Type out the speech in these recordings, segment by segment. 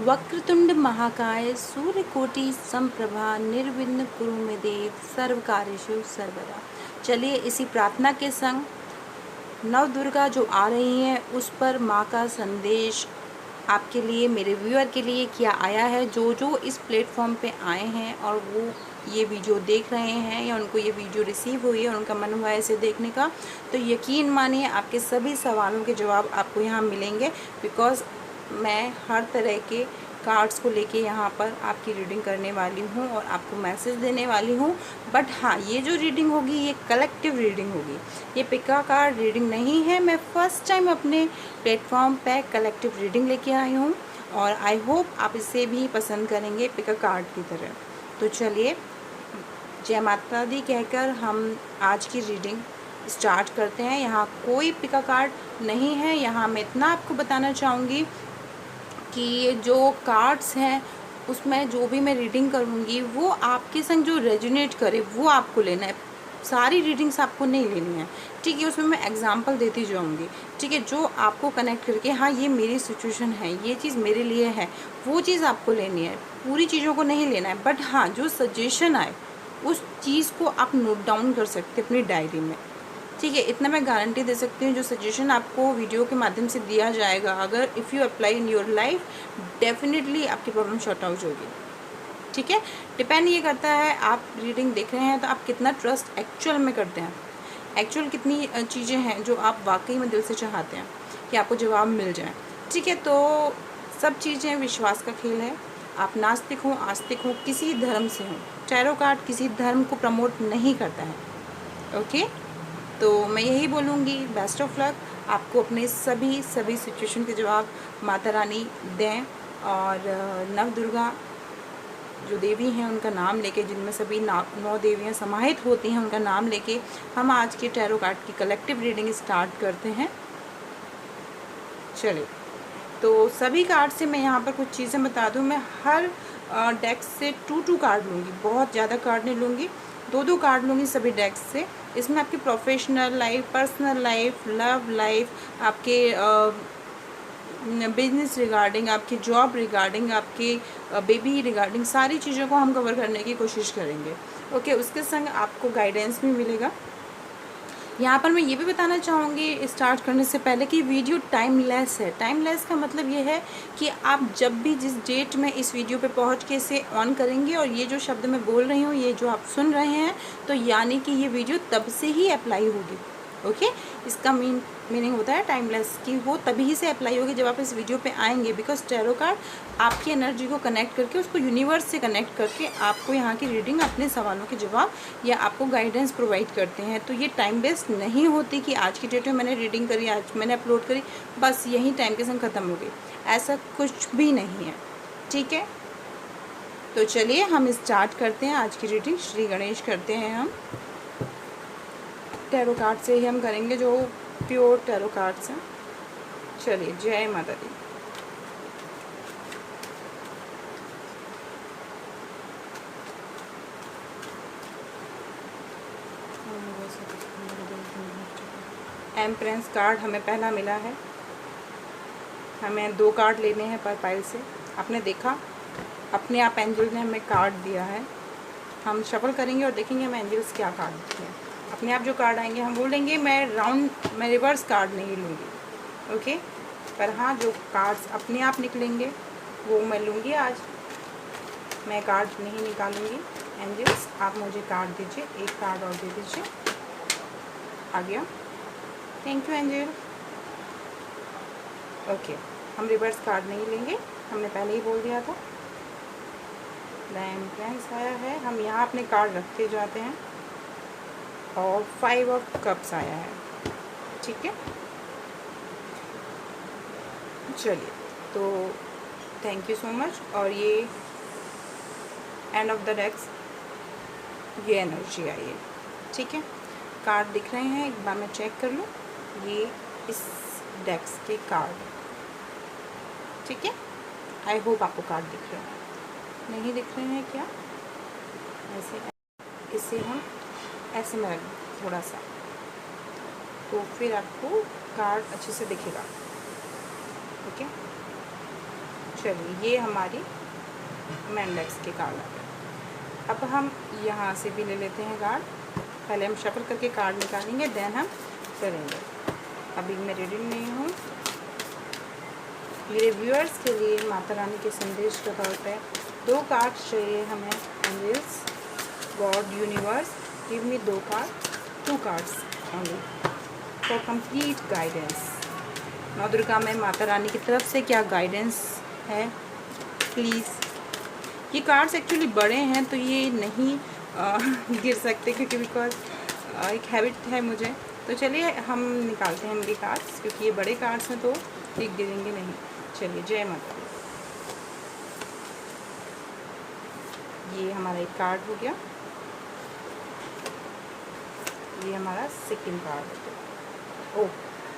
वक्रतुंड महाकाय सूर्यकोटि समप्रभा निर्विघ्न कुरु मे देव सर्वकार्येषु सर्वदा। चलिए इसी प्रार्थना के संग नव दुर्गा जो आ रही हैं उस पर माँ का संदेश आपके लिए, मेरे व्यूअर के लिए क्या आया है। जो जो इस प्लेटफॉर्म पे आए हैं और वो ये वीडियो देख रहे हैं या उनको ये वीडियो रिसीव हुई है और उनका मन हुआ है इसे देखने का, तो यकीन मानिए आपके सभी सवालों के जवाब आपको यहाँ मिलेंगे। बिकॉज़ मैं हर तरह के कार्ड्स को लेके यहाँ पर आपकी रीडिंग करने वाली हूँ और आपको मैसेज देने वाली हूँ। बट हाँ, ये जो रीडिंग होगी ये कलेक्टिव रीडिंग होगी, ये पिका कार्ड रीडिंग नहीं है। मैं फ़र्स्ट टाइम अपने प्लेटफॉर्म पे कलेक्टिव रीडिंग लेके आई हूँ और आई होप आप इसे भी पसंद करेंगे पिका कार्ड की तरह। तो चलिए जय माता दी कहकर हम आज की रीडिंग स्टार्ट करते हैं। यहाँ कोई पिका कार्ड नहीं है। यहाँ मैं इतना आपको बताना चाहूँगी कि ये जो कार्ड्स हैं उसमें जो भी मैं रीडिंग करूँगी वो आपके संग जो रेजोनेट करे वो आपको लेना है। सारी रीडिंग्स आपको नहीं लेनी है, ठीक है। उसमें मैं एग्जांपल देती जाऊँगी, ठीक है। जो आपको कनेक्ट करके हाँ ये मेरी सिचुएशन है, ये चीज़ मेरे लिए है, वो चीज़ आपको लेनी है। पूरी चीज़ों को नहीं लेना है। बट हाँ, जो सजेशन आए उस चीज़ को आप नोट डाउन कर सकते अपनी डायरी में, ठीक है। इतना मैं गारंटी दे सकती हूँ, जो सजेशन आपको वीडियो के माध्यम से दिया जाएगा, अगर if you apply in your life, definitely आपकी प्रॉब्लम शॉर्ट आउट होगी, ठीक है। डिपेंड ये करता है आप रीडिंग देख रहे हैं तो आप कितना ट्रस्ट एक्चुअल में करते हैं, एक्चुअल कितनी चीज़ें हैं जो आप वाकई में दिल से चाहते हैं कि आपको जवाब मिल जाए, ठीक है। तो सब चीज़ें विश्वास का खेल है। आप नास्तिक हो, आस्तिक हो, किसी धर्म से हो, टैरो कार्ड किसी धर्म को प्रमोट नहीं करता है, ओके। तो मैं यही बोलूँगी, बेस्ट ऑफ लक आपको अपने सभी सिचुएशन के जवाब माता रानी दें। और नव दुर्गा जो देवी हैं उनका नाम लेके, जिनमें सभी 9 देवियाँ समाहित होती हैं, उनका नाम लेके हम आज के टैरो कार्ड की कलेक्टिव रीडिंग स्टार्ट करते हैं। चलिए, तो सभी कार्ड से मैं यहाँ पर कुछ चीज़ें बता दूँ। मैं हर डेक से 2 कार्ड लूँगी, बहुत ज़्यादा कार्ड नहीं लूँगी, 2 कार्ड लूँगी सभी डेक्स से। इसमें आपकी professional life, personal life, love life, आपके बिजनेस रिगार्डिंग, आपकी जॉब रिगार्डिंग, आपके बेबी रिगार्डिंग, सारी चीज़ों को हम कवर करने की कोशिश करेंगे, ओके। उसके संग आपको गाइडेंस भी मिलेगा। यहाँ पर मैं ये भी बताना चाहूँगी स्टार्ट करने से पहले कि वीडियो टाइमलेस है। टाइमलेस का मतलब ये है कि आप जब भी जिस डेट में इस वीडियो पे पहुँच के इसे ऑन करेंगे और ये जो शब्द मैं बोल रही हूँ, ये जो आप सुन रहे हैं, तो यानी कि ये वीडियो तब से ही अप्लाई होगी, ओके। इसका मीनिंग होता है टाइमलेस, कि वो तभी से अप्लाई होगी जब आप इस वीडियो पे आएंगे। बिकॉज टैरो कार्ड आपकी एनर्जी को कनेक्ट करके, उसको यूनिवर्स से कनेक्ट करके आपको यहाँ की रीडिंग, अपने सवालों के जवाब या आपको गाइडेंस प्रोवाइड करते हैं। तो ये टाइम बेस्ड नहीं होती कि आज की डेट में मैंने रीडिंग करी, आज मैंने अपलोड करी, बस यही टाइम के संग ख़त्म हो गई, ऐसा कुछ भी नहीं है, ठीक है। तो चलिए हम स्टार्ट करते हैं आज की रीडिंग। श्री गणेश करते हैं हम। टैरो कार्ड से ही हम करेंगे, जो प्योर टैरो कार्ड्स हैं। चलिए, जय माता दी। एम्प्रेंस कार्ड हमें पहला मिला है। हमें 2 कार्ड लेने हैं पर पाइल से। आपने देखा, अपने आप एंजल ने हमें कार्ड दिया है। हम शफल करेंगे और देखेंगे हमें एंजल्स क्या कार्ड देते हैं। अपने आप जो कार्ड आएंगे हम बोलेंगे मैं रिवर्स कार्ड नहीं लूँगी, ओके। पर हाँ, जो कार्ड्स अपने आप निकलेंगे वो मैं लूँगी आज। मैं कार्ड नहीं निकालूँगी। एंजल्स, आप मुझे कार्ड दीजिए, एक कार्ड और दे दीजिए। आ गया, थैंक यू एंजल, ओके। हम रिवर्स कार्ड नहीं लेंगे, हमने पहले ही बोल दिया था। एम्प्रेंस आया है, हम यहाँ अपने कार्ड रखते जाते हैं। और 5 ऑफ कप्स आया है, ठीक है। चलिए, तो थैंक यू सो मच। और ये एंड ऑफ द डेक्स ये एनर्जी आई है, ठीक है। कार्ड दिख रहे हैं, एक बार मैं चेक कर लूँ। ये इस डेक्स के कार्ड, ठीक है। आई होप आपको कार्ड दिख रहे हैं। नहीं दिख रहे हैं क्या? ऐसे इसे हम ऐसे में रख थोड़ा सा, तो फिर आपको कार्ड अच्छे से दिखेगा, ओके। चलिए ये हमारी मैंडेक्स के कार्ड आ गए। अब हम यहाँ से भी ले लेते हैं कार्ड। पहले हम शफल करके कार्ड निकालेंगे, देन हम करेंगे। अभी मैं रेडी नहीं हूँ। मेरे व्यूअर्स के लिए माता रानी के संदेश के तौर पे 2 कार्ड चाहिए हमें। Angels, God, universe, give me 2 card, 2 cards only for complete guidance. माँ दुर्गा में माता रानी की तरफ से क्या गाइडेंस है प्लीज़। ये कार्ड्स एक्चुअली बड़े हैं तो ये नहीं गिर सकते, क्योंकि बिकॉज एक हैबिट है मुझे। तो चलिए हम निकालते हैं मेरे कार्ड्स, क्योंकि ये बड़े कार्ड्स हैं तो ये गिरेंगे नहीं। चलिए, जय माता दी। ये हमारा एक कार्ड हो गया। ये हमारा सेकंड कार्ड हो गया। ओह,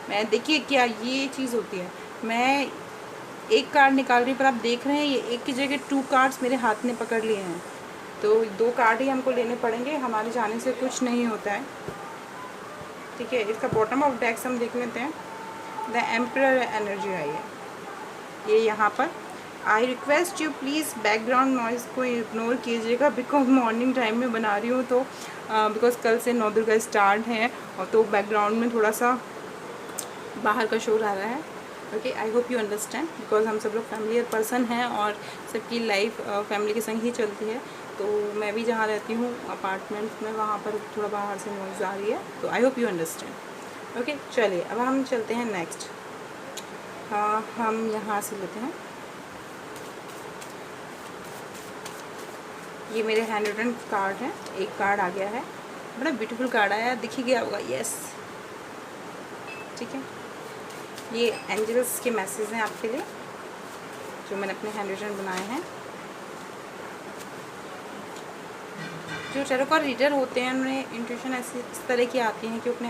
मैं देखिए क्या ये चीज़ होती है, मैं एक कार्ड निकाल रही हूँ पर आप देख रहे हैं ये एक की जगह 2 कार्ड्स मेरे हाथ में पकड़ लिए हैं। तो 2 कार्ड ही हमको लेने पड़ेंगे, हमारे जाने से कुछ नहीं होता है। ठीक है, इसका बॉटम ऑफ डेक्स हम देख लेते हैं। द एम्परर एनर्जी आई है ये यहाँ पर। I request you please background noise को इग्नोर कीजिएगा, बिकॉज मॉर्निंग टाइम में बना रही हूँ तो बिकॉज कल से 9 दुर्गा स्टार्ट है और तो बैकग्राउंड में थोड़ा सा बाहर का शोर आ रहा है। Okay, I hope you understand, because हम सब लोग फैमिलियर पर्सन हैं और सबकी लाइफ फैमिली के संग ही चलती है। तो मैं भी जहाँ रहती हूँ अपार्टमेंट में, वहाँ पर थोड़ा बाहर से नॉइज़ आ रही है, तो I hope you understand. Okay, चलिए अब हम चलते हैं नेक्स्ट। हम यहाँ से लेते हैं, ये मेरे हैंड रिटन कार्ड है। एक कार्ड आ गया है, बड़ा ब्यूटीफुल कार्ड आया, दिख ही गया होगा। यस, ठीक है, ये एंजल्स के मैसेज हैं आपके लिए जो मैंने अपने हैंड रिटन बनाए हैं। जो टैरो कार्ड रीडर होते हैं उन्हें इंट्यूशन ऐसी इस तरह की आती हैं कि अपने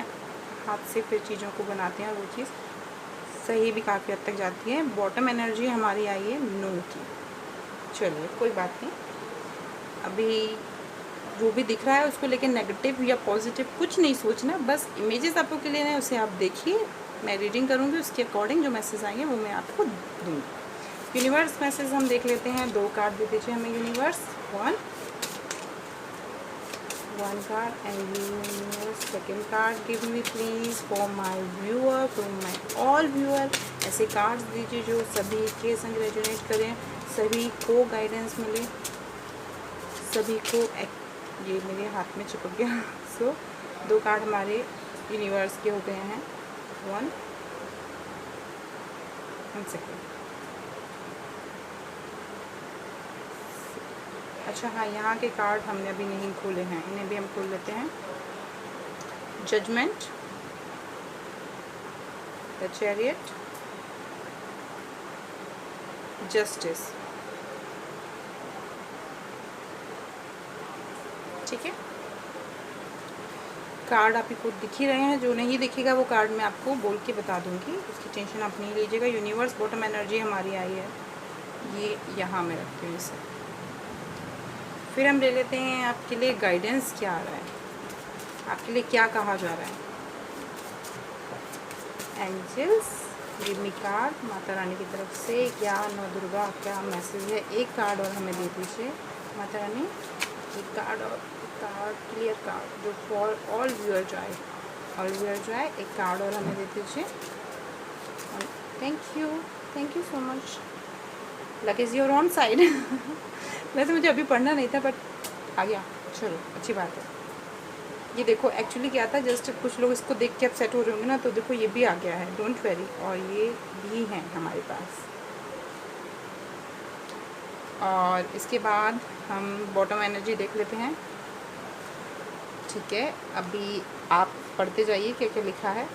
हाथ से फिर चीज़ों को बनाते हैं और वो चीज़ सही भी काफ़ी हद तक जाती है। बॉटम एनर्जी हमारी आई है नो की। चलिए कोई बात नहीं, अभी जो भी दिख रहा है उसको लेके नेगेटिव या पॉजिटिव कुछ नहीं सोचना, बस इमेजेस आपको क्लियर है उसे आप देखिए। मैं रीडिंग करूँगी, उसके अकॉर्डिंग जो मैसेज आएंगे वो मैं आपको दूँगी। यूनिवर्स मैसेज हम देख लेते हैं। 2 कार्ड दे दीजिए हमें universe. one card and universe second card give me please for my viewer, for my all viewer। ऐसे कार्ड्स दीजिए जो सभी के संग रेजोनेट करें, सभी को गाइडेंस मिले, सभी को। ये मेरे हाथ में चिपक गया। सो 2 कार्ड हमारे यूनिवर्स के हो गए हैं। 1 सेकेंड। अच्छा हाँ, यहाँ के कार्ड हमने अभी नहीं खोले हैं, इन्हें भी हम खोल लेते हैं। Judgement, the chariot, justice. ठीक है, कार्ड आपको दिख ही रहे हैं, जो नहीं दिखेगा वो कार्ड मैं आपको बोल के बता दूंगी, उसकी टेंशन आप नहीं लीजिएगा। यूनिवर्स बॉटम एनर्जी हमारी आई है, ये यहाँ मैं रखती हूँ इसे। फिर हम ले लेते हैं आपके लिए गाइडेंस क्या आ रहा है, आपके लिए क्या कहा जा रहा है। Angels give me card, Mata Rani की तरफ से क्या नौ दुर्गा क्या मैसेज है। एक कार्ड और हमें दे दीजिए माता रानी, एक कार्ड और कार्ड, क्लियर कार्ड जो फॉर ऑल व्यूअर जाए, ऑल व्यूअर जाए। एक कार्ड और हमें दे दीजिए। Thank you so much. Luck is your on side. वैसे मुझे अभी पढ़ना नहीं था बट आ गया, चलो अच्छी बात है। ये देखो एक्चुअली क्या था, जस्ट कुछ लोग इसको देख के अपसेट हो रहे होंगे ना, तो देखो ये भी आ गया है, डोंट वेरी। और ये भी हैं हमारे पास। और इसके बाद हम बॉटम एनर्जी देख लेते हैं। ठीक है, अभी आप पढ़ते जाइए क्या क्या लिखा है।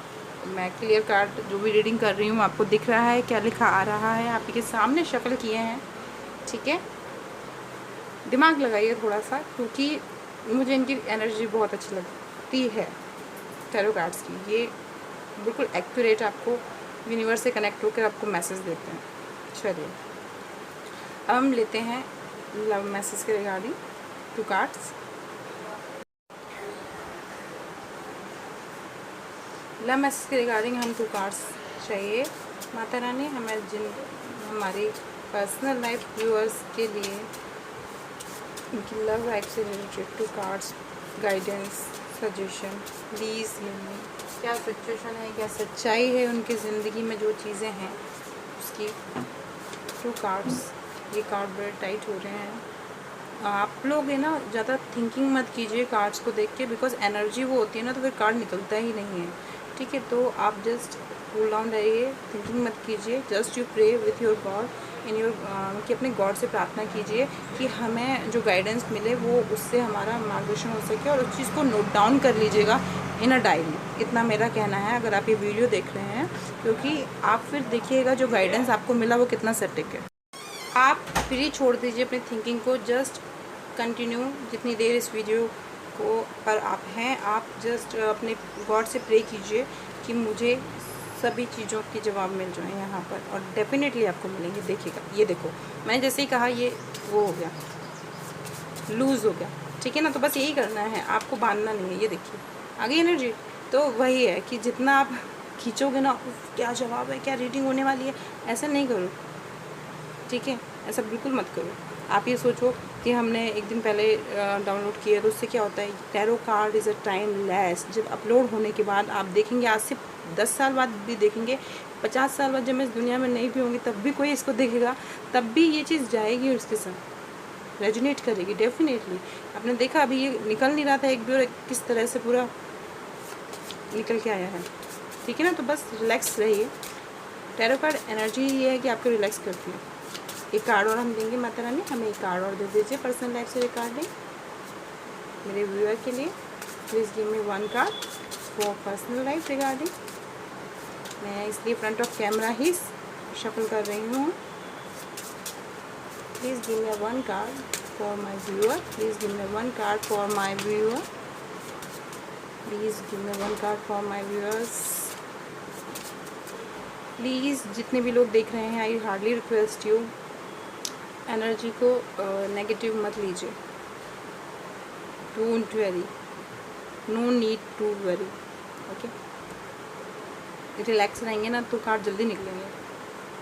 मैं क्लियर कार्ड जो भी रीडिंग कर रही हूँ आपको दिख रहा है क्या लिखा आ रहा है, आपके सामने शक्ल किए हैं। ठीक है, दिमाग लगाइए थोड़ा सा, क्योंकि मुझे इनकी एनर्जी बहुत अच्छी लगती है टैरो कार्ड्स की। ये बिल्कुल एक्यूरेट आपको यूनिवर्स से कनेक्ट होकर आपको मैसेज देते हैं। चलिए अब हम लेते हैं लव मैसेज के रिगार्डिंग 2 कार्ड्स। लव मैसेज के रिगार्डिंग हम 2 कार्ड्स चाहिए माता रानी हमें, जिन हमारे पर्सनल लाइफ व्यूअर्स के लिए उनकी लव लाइफ से related 2 cards guidance suggestion please क्या सिचुएशन है, क्या सच्चाई है उनकी ज़िंदगी में, जो चीज़ें हैं उसकी 2 कार्ड्स। ये कार्ड बड़े टाइट हो रहे हैं। आप लोग है ना ज़्यादा थिंकिंग मत कीजिए कार्ड्स को देख के, बिकॉज एनर्जी वो होती है ना तो फिर कार्ड निकलता ही नहीं है। ठीक है, तो आप जस्ट कूल डाउन रहिए, थिंकिंग मत कीजिए, just you pray with your God in your कि अपने गॉड से प्रार्थना कीजिए कि हमें जो गाइडेंस मिले वो उससे हमारा मार्गदर्शन हो सके, और उस चीज़ को नोट डाउन कर लीजिएगा इन अ डायरी। इतना मेरा कहना है अगर आप ये वीडियो देख रहे हैं, क्योंकि आप फिर देखिएगा जो गाइडेंस आपको मिला वो कितना सटीक है। आप फ्री छोड़ दीजिए अपनी थिंकिंग को, जस्ट कंटिन्यू जितनी देर इस वीडियो को पर आप हैं, आप जस्ट अपने गॉड से प्रे कीजिए कि मुझे सभी चीज़ों की जवाब मिल जाए यहाँ पर, और डेफिनेटली आपको मिलेंगे। देखिएगा, ये देखो मैंने जैसे ही कहा ये वो हो गया, लूज़ हो गया। ठीक है ना, तो बस यही करना है, आपको बांधना नहीं है। ये देखिए आ गई एनर्जी। तो वही है कि जितना आप खींचोगे ना, क्या जवाब है, क्या रीडिंग होने वाली है, ऐसा नहीं करो। ठीक है, ऐसा बिल्कुल मत करो। आप ये सोचो कि हमने एक दिन पहले डाउनलोड किया, तो उससे क्या होता है, tarot card is a timeless. जब अपलोड होने के बाद आप देखेंगे, आज से 10 साल बाद भी देखेंगे, 50 साल बाद जब मैं इस दुनिया में नहीं भी होंगी तब भी कोई इसको देखेगा, तब भी ये चीज़ जाएगी उसके साथ, रेजोनेट करेगी डेफिनेटली। आपने देखा अभी ये निकल नहीं रहा था एक भी, और किस तरह से पूरा निकल के आया है। ठीक है ना, तो बस रिलैक्स रहिए। टैरो कार्ड एनर्जी ये है कि आपको रिलैक्स करती है। एक कार्ड और हम देंगे माता रानी, हमें एक कार्ड और दे दीजिए पर्सनल लाइफ से रिगार्डिंग मेरे व्यूअर के लिए। Please give me 1 card for personal life regarding. मैं इसलिए front of camera he shuffle कर रही हूँ। Please give me 1 card for my viewer. Please give me 1 card for my viewer. Please give me 1 card for my viewers. Please जितने भी लोग देख रहे हैं, I hardly request you, energy को नेगेटिव मत लीजिए। Don't worry, no need to worry. Okay, relax रहेंगे ना तो कार्ड जल्दी निकलेंगे।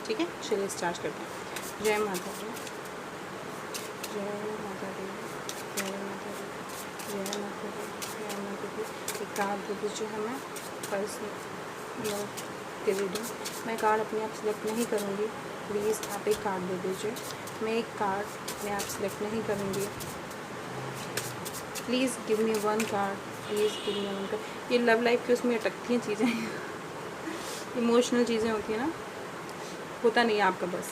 ठीक है, चलिए स्टार्ट करते हैं। जय माता दी, जय माता दी, जय माता दी, जय माता दी, जय माता दी। एक कार्ड दे दीजिए हमें पर्सनल की रीडिंग। मैं कार्ड अपने आप सिलेक्ट नहीं करूँगी, प्लीज़ आप एक कार्ड दे दीजिए। मैं एक कार्ड अपने आप सिलेक्ट नहीं करूँगी, please give me 1 card. Please give me 1 card. ये लव लाइफ की उसमें अटकती हैं चीज़ें इमोशनल चीज़ें होती हैं ना, होता नहीं है आपका बस।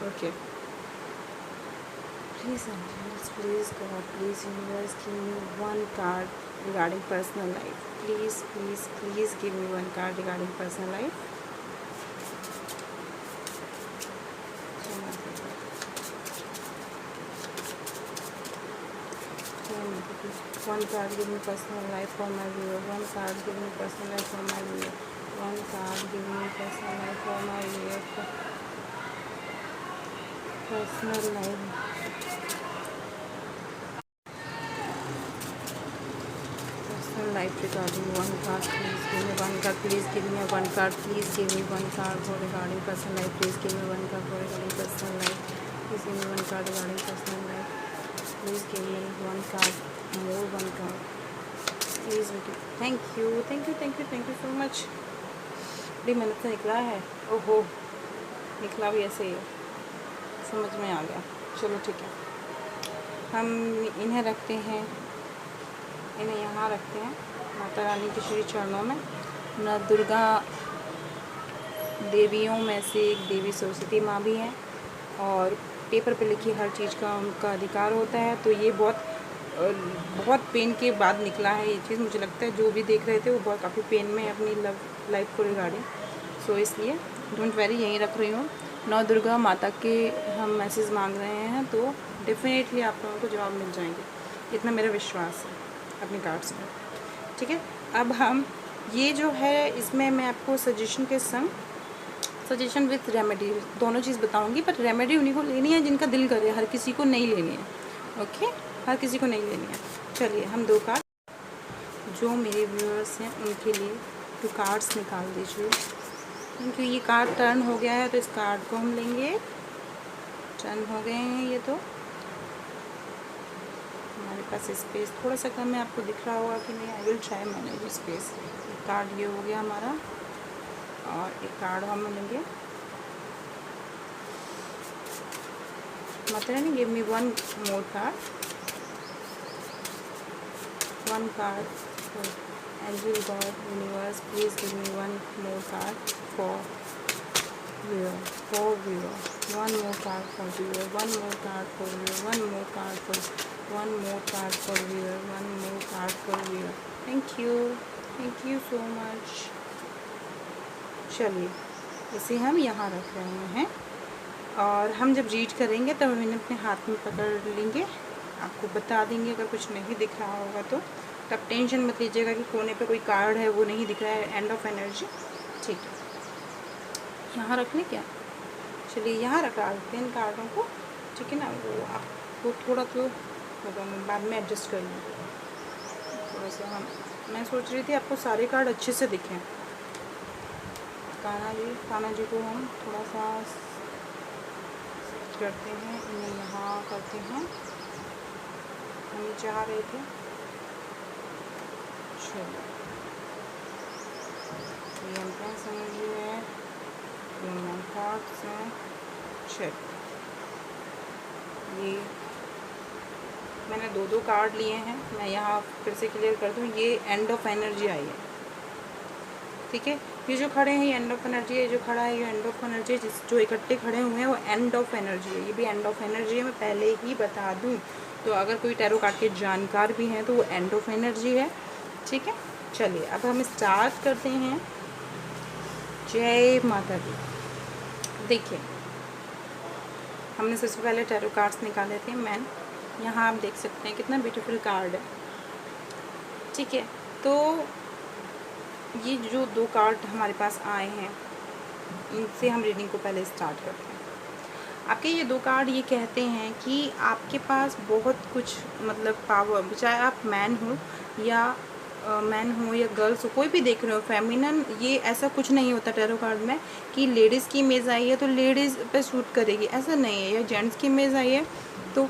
Okay, please angels, please God, please universe, give me 1 card regarding personal life. Please please please give me 1 card regarding personal life. 1 card give me personal life for my viewer. 1 card give me personal life for my viewer. 1 card give me personal life for my viewer. Personal life. Personal life regarding 1 card. Please give me 1 card. Please give me 1 card. Please give me 1 card for regarding personal life. Please give me 1 card for regarding personal life. Please give me 1 card regarding personal life. Please give me 1 card. More 1 card. Please wait. Thank you, thank you, thank you, thank you so much. बड़ी मेहनत से निकला है। ओहो, निकला भी ऐसे ही है, समझ में आ गया। चलो ठीक है, हम इन्हें रखते हैं, इन्हें यहाँ रखते हैं माता रानी के श्री चरणों में। न दुर्गा देवियों में से एक देवी सरस्वती माँ भी हैं, और पेपर पे लिखी हर चीज़ का उनका अधिकार होता है। तो ये बहुत पेन के बाद निकला है ये चीज़। मुझे लगता है जो भी देख रहे थे वो बहुत काफ़ी पेन में अपनी लव लाइफ को रिगार्डिंग, सो इसलिए डोंट वेरी यहीं रख रही हूँ। नौ दुर्गा माता के हम मैसेज मांग रहे हैं, तो डेफिनेटली आप लोगों को जवाब मिल जाएंगे, इतना मेरा विश्वास है अपने कार्ड्स में। ठीक है, अब हम ये जो है इसमें मैं आपको सजेशन के संग सजेशन विथ रेमेडी दोनों चीज़ बताऊंगी, पर रेमेडी उन्हीं को लेनी है जिनका दिल करे, हर किसी को नहीं लेनी है। ओके, हर किसी को नहीं लेनी है। चलिए हम 2 कार्ड जो मेरे व्यूअर्स हैं उनके लिए 2 कार्ड्स निकाल दीजिए, क्योंकि ये कार्ड टर्न हो गया है तो इस कार्ड को हम लेंगे। टर्न हो गए हैं ये। तो हमारे पास स्पेस थोड़ा सा कम है, आपको दिख रहा होगा कि नहीं। I will try manage space. एक कार्ड ये हो गया हमारा, और एक कार्ड हम लेंगे। Mata Rani give me one more card, one card for angel god universe, please give me one more card for viewer, for viewer, one more card for viewer, one more card for viewer, one more card for, one more card for viewer, one more card for viewer. Thank you so much. चलिए इसे हम यहाँ रख रहे हैं, और हम जब रीड करेंगे तब हम इन्हें अपने हाथ में पकड़ लेंगे, आपको बता देंगे। अगर कुछ नहीं दिख रहा होगा तो तब टेंशन मत लीजिएगा कि कोने पे कोई कार्ड है वो नहीं दिख रहा है, एंड ऑफ एनर्जी। ठीक है, यहाँ रख लें क्या? चलिए यहाँ रखा देते हैं इन कार्डों को, ठीक है ना। वो आपको थोड़ा तो होगा, मैं बाद में एडजस्ट कर लूँ थोड़ा सा। मैं सोच रही थी आपको सारे कार्ड अच्छे से दिखें। कान्हा जी को हम थोड़ा सा करते हैं, इन्हें यहाँ करते हैं, हम चाह रहे थे। चलो ये एंट्रेंस एनर्जी है, कार्ड्स हैं। चल ये मैंने दो कार्ड लिए हैं, मैं यहाँ फिर से क्लियर कर दूँ। ये एंड ऑफ एनर्जी आई है, ठीक है। ये जो खड़े हैं ये एंड ऑफ एनर्जी है, जो खड़ा है ये एंड ऑफ एनर्जी है, जो इकट्ठे खड़े हुए हैं वो एंड ऑफ एनर्जी है। ये भी एंड ऑफ एनर्जी है, मैं पहले ही बता दूँ। तो अगर कोई टैरो कार्ड के जानकार भी हैं तो वो एंड ऑफ एनर्जी है, ठीक है। चलिए अब हम स्टार्ट करते हैं। जय माता दी। देखिए हमने सबसे पहले टैरो कार्ड्स निकाले थे मैन, यहाँ आप देख सकते हैं कितना ब्यूटीफुल कार्ड है, ठीक है। तो ये जो दो कार्ड हमारे पास आए हैं इनसे हम रीडिंग को पहले स्टार्ट करते हैं। आपके ये दो कार्ड ये कहते हैं कि आपके पास बहुत कुछ मतलब पावर, चाहे आप मैन हो या गर्ल्स हो, कोई भी देख रहे हो फेमिनन, ये ऐसा कुछ नहीं होता टैरो कार्ड में कि लेडीज़ की इमेज आई है तो लेडीज़ पे सूट करेगी, ऐसा नहीं है। या जेंट्स की इमेज आई है तो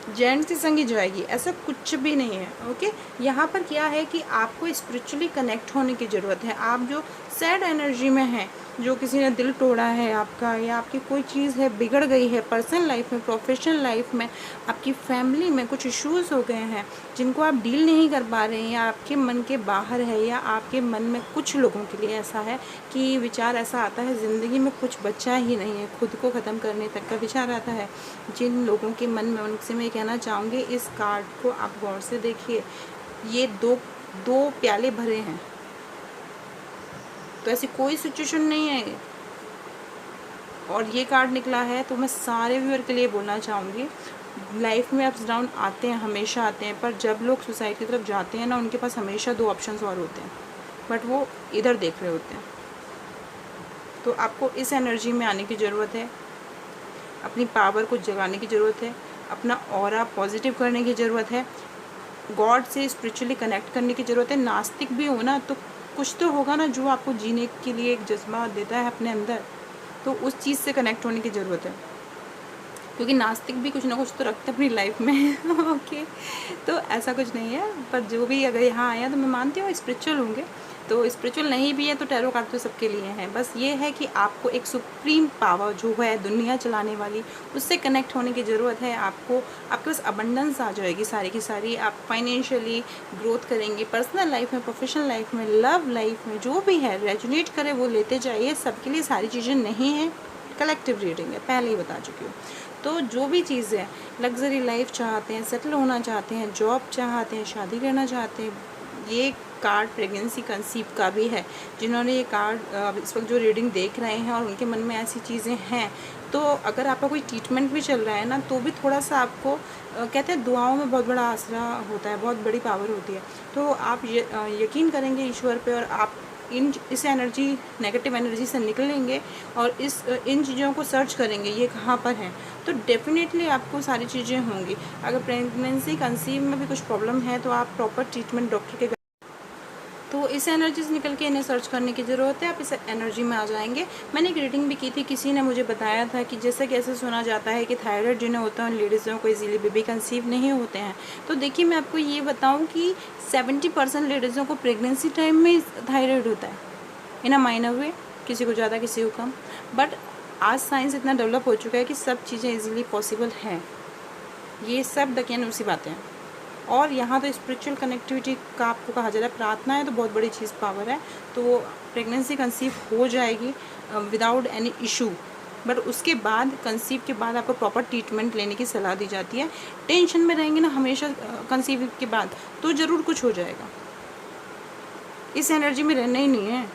जेंट्स के संग ही जाएगी, ऐसा कुछ भी नहीं है, ओके। यहाँ पर क्या है कि आपको स्पिरिचुअली कनेक्ट होने की ज़रूरत है। आप जो सैड एनर्जी में हैं, जो किसी ने दिल तोड़ा है आपका, या आपकी कोई चीज़ है बिगड़ गई है पर्सनल लाइफ में, प्रोफेशनल लाइफ में, आपकी फैमिली में कुछ इश्यूज़ हो गए हैं जिनको आप डील नहीं कर पा रहे हैं, या आपके मन के बाहर है, या आपके मन में कुछ लोगों के लिए ऐसा है कि विचार ऐसा आता है ज़िंदगी में कुछ बचा ही नहीं है, खुद को ख़त्म करने तक का विचार आता है जिन लोगों के मन में, उनसे मैं कहना चाहूँगी इस कार्ड को आप गौर से देखिए। ये दो प्याले भरे हैं, तो ऐसी कोई सिचुएशन नहीं है। और ये कार्ड निकला है तो मैं सारे व्यूअर के लिए बोलना चाहूँगी, लाइफ में अप्स डाउन आते हैं, हमेशा आते हैं, पर जब लोग सुसाइड की तरफ जाते हैं ना, उनके पास हमेशा दो ऑप्शंस और होते हैं, बट वो इधर देख रहे होते हैं। तो आपको इस एनर्जी में आने की ज़रूरत है, अपनी पावर को जगाने की ज़रूरत है, अपना ऑरा पॉजिटिव करने की ज़रूरत है, गॉड से स्पिरिचुअली कनेक्ट करने की ज़रूरत है। नास्तिक भी हो ना तो कुछ तो होगा ना जो आपको जीने के लिए एक जज्बा देता है अपने अंदर, तो उस चीज़ से कनेक्ट होने की ज़रूरत है, क्योंकि नास्तिक भी कुछ ना कुछ तो रखते हैं अपनी लाइफ में ओके। तो ऐसा कुछ नहीं है, पर जो भी अगर यहाँ आया तो मैं मानती हूँ स्पिरिचुअल होंगे, तो स्पिरिचुअल नहीं भी है तो टैरो कार्ड तो सबके लिए हैं। बस ये है कि आपको एक सुप्रीम पावर जो है दुनिया चलाने वाली, उससे कनेक्ट होने की ज़रूरत है। आपको आपके पास अबंडेंस आ जाएगी सारी की सारी, आप फाइनेंशियली ग्रोथ करेंगे, पर्सनल लाइफ में, प्रोफेशनल लाइफ में, लव लाइफ में, जो भी है रेजोनेट करे वो लेते जाइए। सबके लिए सारी चीज़ें नहीं हैं, कलेक्टिव रीडिंग है, पहले ही बता चुकी हूँ। तो जो भी चीज़ है, लग्जरी लाइफ चाहते हैं, सेटल होना चाहते हैं, जॉब चाहते हैं, शादी करना चाहते हैं, ये कार्ड प्रेगनेंसी कंसीव का भी है। जिन्होंने ये कार्ड इस वक्त जो रीडिंग देख रहे हैं और उनके मन में ऐसी चीज़ें हैं, तो अगर आपका कोई ट्रीटमेंट भी चल रहा है ना, तो भी थोड़ा सा आपको कहते हैं दुआओं में बहुत बड़ा आसरा होता है, बहुत बड़ी पावर होती है। तो आप यकीन करेंगे ईश्वर पे, और आप इस एनर्जी, नेगेटिव एनर्जी से निकलेंगे और इन चीज़ों को सर्च करेंगे ये कहाँ पर हैं, तो डेफिनेटली आपको सारी चीज़ें होंगी। अगर प्रेगनेंसी कंसीव में भी कुछ प्रॉब्लम है तो आप प्रॉपर ट्रीटमेंट डॉक्टर के तो इस एनर्जी से निकल के इन्हें सर्च करने की ज़रूरत है। आप इस एनर्जी में आ जाएंगे। मैंने एक रीडिंग भी की थी, किसी ने मुझे बताया था कि जैसे कैसे सुना जाता है कि थायराइड जिन्हें होता है उन लेडीज़ों को इजीली बेबी कंसीव नहीं होते हैं। तो देखिए मैं आपको ये बताऊं कि 70% लेडीज़ों को प्रेगनेंसी टाइम में थायराइड होता है, इन अ माइनर वे, किसी को ज़्यादा किसी को कम। बट आज साइंस इतना डेवलप हो चुका है कि सब चीज़ें ईजिली पॉसिबल हैं। ये सब दकियानूसी बातें हैं। और यहाँ तो स्पिरिचुअल कनेक्टिविटी का आपको कहा जा रहा है, प्रार्थना है तो बहुत बड़ी चीज़ पावर है। तो वो प्रेगनेंसी कंसीव हो जाएगी विदाउट एनी इशू। बट उसके बाद कंसीव के बाद आपको प्रॉपर ट्रीटमेंट लेने की सलाह दी जाती है। टेंशन में रहेंगे ना हमेशा कंसीव के बाद तो ज़रूर कुछ हो जाएगा। इस एनर्जी में रहना ही नहीं है।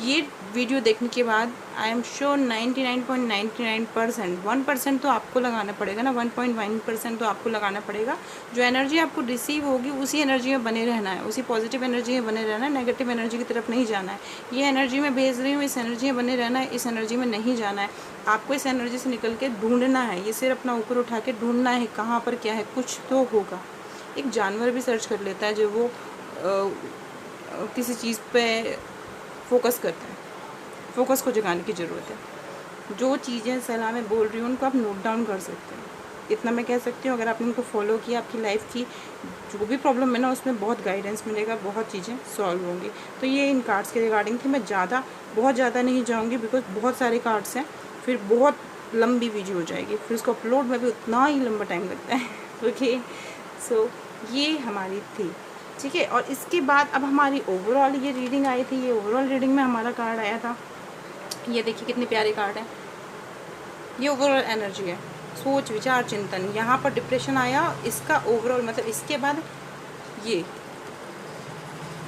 ये वीडियो देखने के बाद आई एम श्योर 99.99% 1% तो आपको लगाना पड़ेगा ना, 1.1% तो आपको लगाना पड़ेगा। जो एनर्जी आपको रिसीव होगी उसी एनर्जी में बने रहना है, उसी पॉजिटिव एनर्जी में बने रहना है, नेगेटिव एनर्जी की तरफ नहीं जाना है। ये एनर्जी में भेज रही हूँ, इस एनर्जी में बने रहना है, इस एनर्जी में नहीं जाना है। आपको इस एनर्जी से निकल के ढूंढना है, ये सिर्फ अपना ऊपर उठा के ढूंढना है कहाँ पर क्या है, कुछ तो होगा। एक जानवर भी सर्च कर लेता है जब वो किसी चीज़ पे फोकस करते हैं। फोकस को जगाने की ज़रूरत है। जो चीज़ें सलाह में बोल रही हूँ उनको आप नोट डाउन कर सकते हैं। इतना मैं कह सकती हूँ, अगर आपने उनको फॉलो किया आपकी लाइफ की जो भी प्रॉब्लम है ना उसमें बहुत गाइडेंस मिलेगा, बहुत चीज़ें सॉल्व होंगी। तो ये इन कार्ड्स के रिगार्डिंग थी। मैं बहुत ज़्यादा नहीं जाऊँगी बिकॉज बहुत सारे कार्ड्स हैं, फिर बहुत लंबी वीडियो हो जाएगी, फिर उसको अपलोड में भी उतना ही लंबा टाइम लगता है। ओके, सो ये हमारी थी, ठीक है। और इसके बाद अब हमारी ओवरऑल ये रीडिंग आई थी। ये ओवरऑल रीडिंग में हमारा कार्ड आया था, ये देखिए कितने प्यारे कार्ड हैं। ये ओवरऑल एनर्जी है, सोच विचार चिंतन। यहाँ पर डिप्रेशन आया, इसका ओवरऑल मतलब इसके बाद ये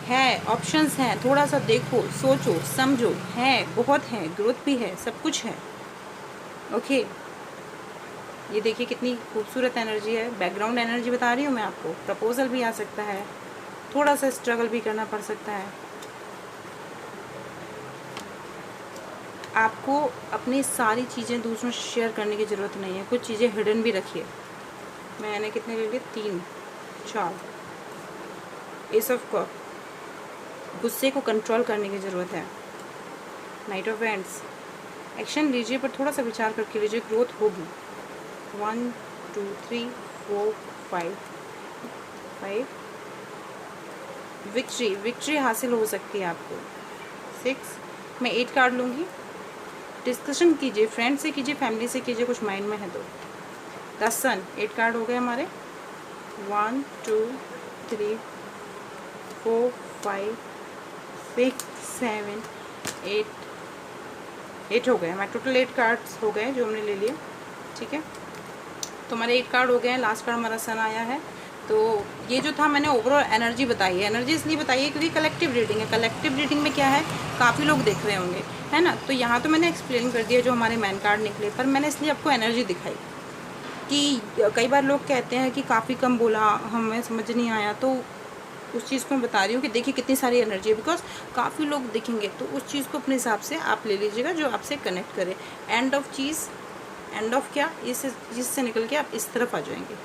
है, ऑप्शंस हैं, थोड़ा सा देखो, सोचो, समझो, है, बहुत है, ग्रोथ भी है, सब कुछ है। ओके, ये देखिए कितनी खूबसूरत एनर्जी है। बैकग्राउंड एनर्जी बता रही हूँ मैं आपको। प्रपोजल भी आ सकता है, थोड़ा सा स्ट्रगल भी करना पड़ सकता है। आपको अपनी सारी चीज़ें दूसरों से शेयर करने की ज़रूरत नहीं है, कुछ चीज़ें हिडन भी रखिए। मैंने कितने ले लिए, 3 4। एस ऑफ कप, गुस्से को कंट्रोल करने की ज़रूरत है। नाइट ऑफ वैंड्स, एक्शन लीजिए पर थोड़ा सा विचार करके लीजिए, ग्रोथ होगी। 1 2 3 4 5 विक्ट्री हासिल हो सकती है आपको। 6, मैं 8 कार्ड लूँगी। डिस्कशन कीजिए, फ्रेंड से कीजिए, फैमिली से कीजिए, कुछ माइंड में है तो। 10 सन, 8 कार्ड हो गए हमारे। 1 2 3 4 5 6 7 8 हो गए हमारे। टोटल 8 कार्ड्स हो गए जो हमने ले लिए, ठीक है। तो हमारे 8 कार्ड हो गए हैं। लास्ट कार्ड हमारा सन आया है। तो ये जो था मैंने ओवरऑल एनर्जी बताई है। एनर्जी इसलिए बताई है क्योंकि कलेक्टिव रीडिंग है। कलेक्टिव रीडिंग में क्या है, काफ़ी लोग देख रहे होंगे, है ना। तो यहाँ तो मैंने एक्सप्लेन कर दिया जो हमारे मैन कार्ड निकले, पर मैंने इसलिए आपको एनर्जी दिखाई कि कई बार लोग कहते हैं कि काफ़ी कम बोला, हमें समझ नहीं आया। तो उस चीज़ को मैं बता रही हूँ कि देखिए कितनी सारी एनर्जी है, बिकॉज काफ़ी लोग दिखेंगे तो उस चीज़ को अपने हिसाब से आप ले लीजिएगा जो आपसे कनेक्ट करे। End of cheese, end of क्या, इससे निकल के आप इस तरफ आ जाएंगे।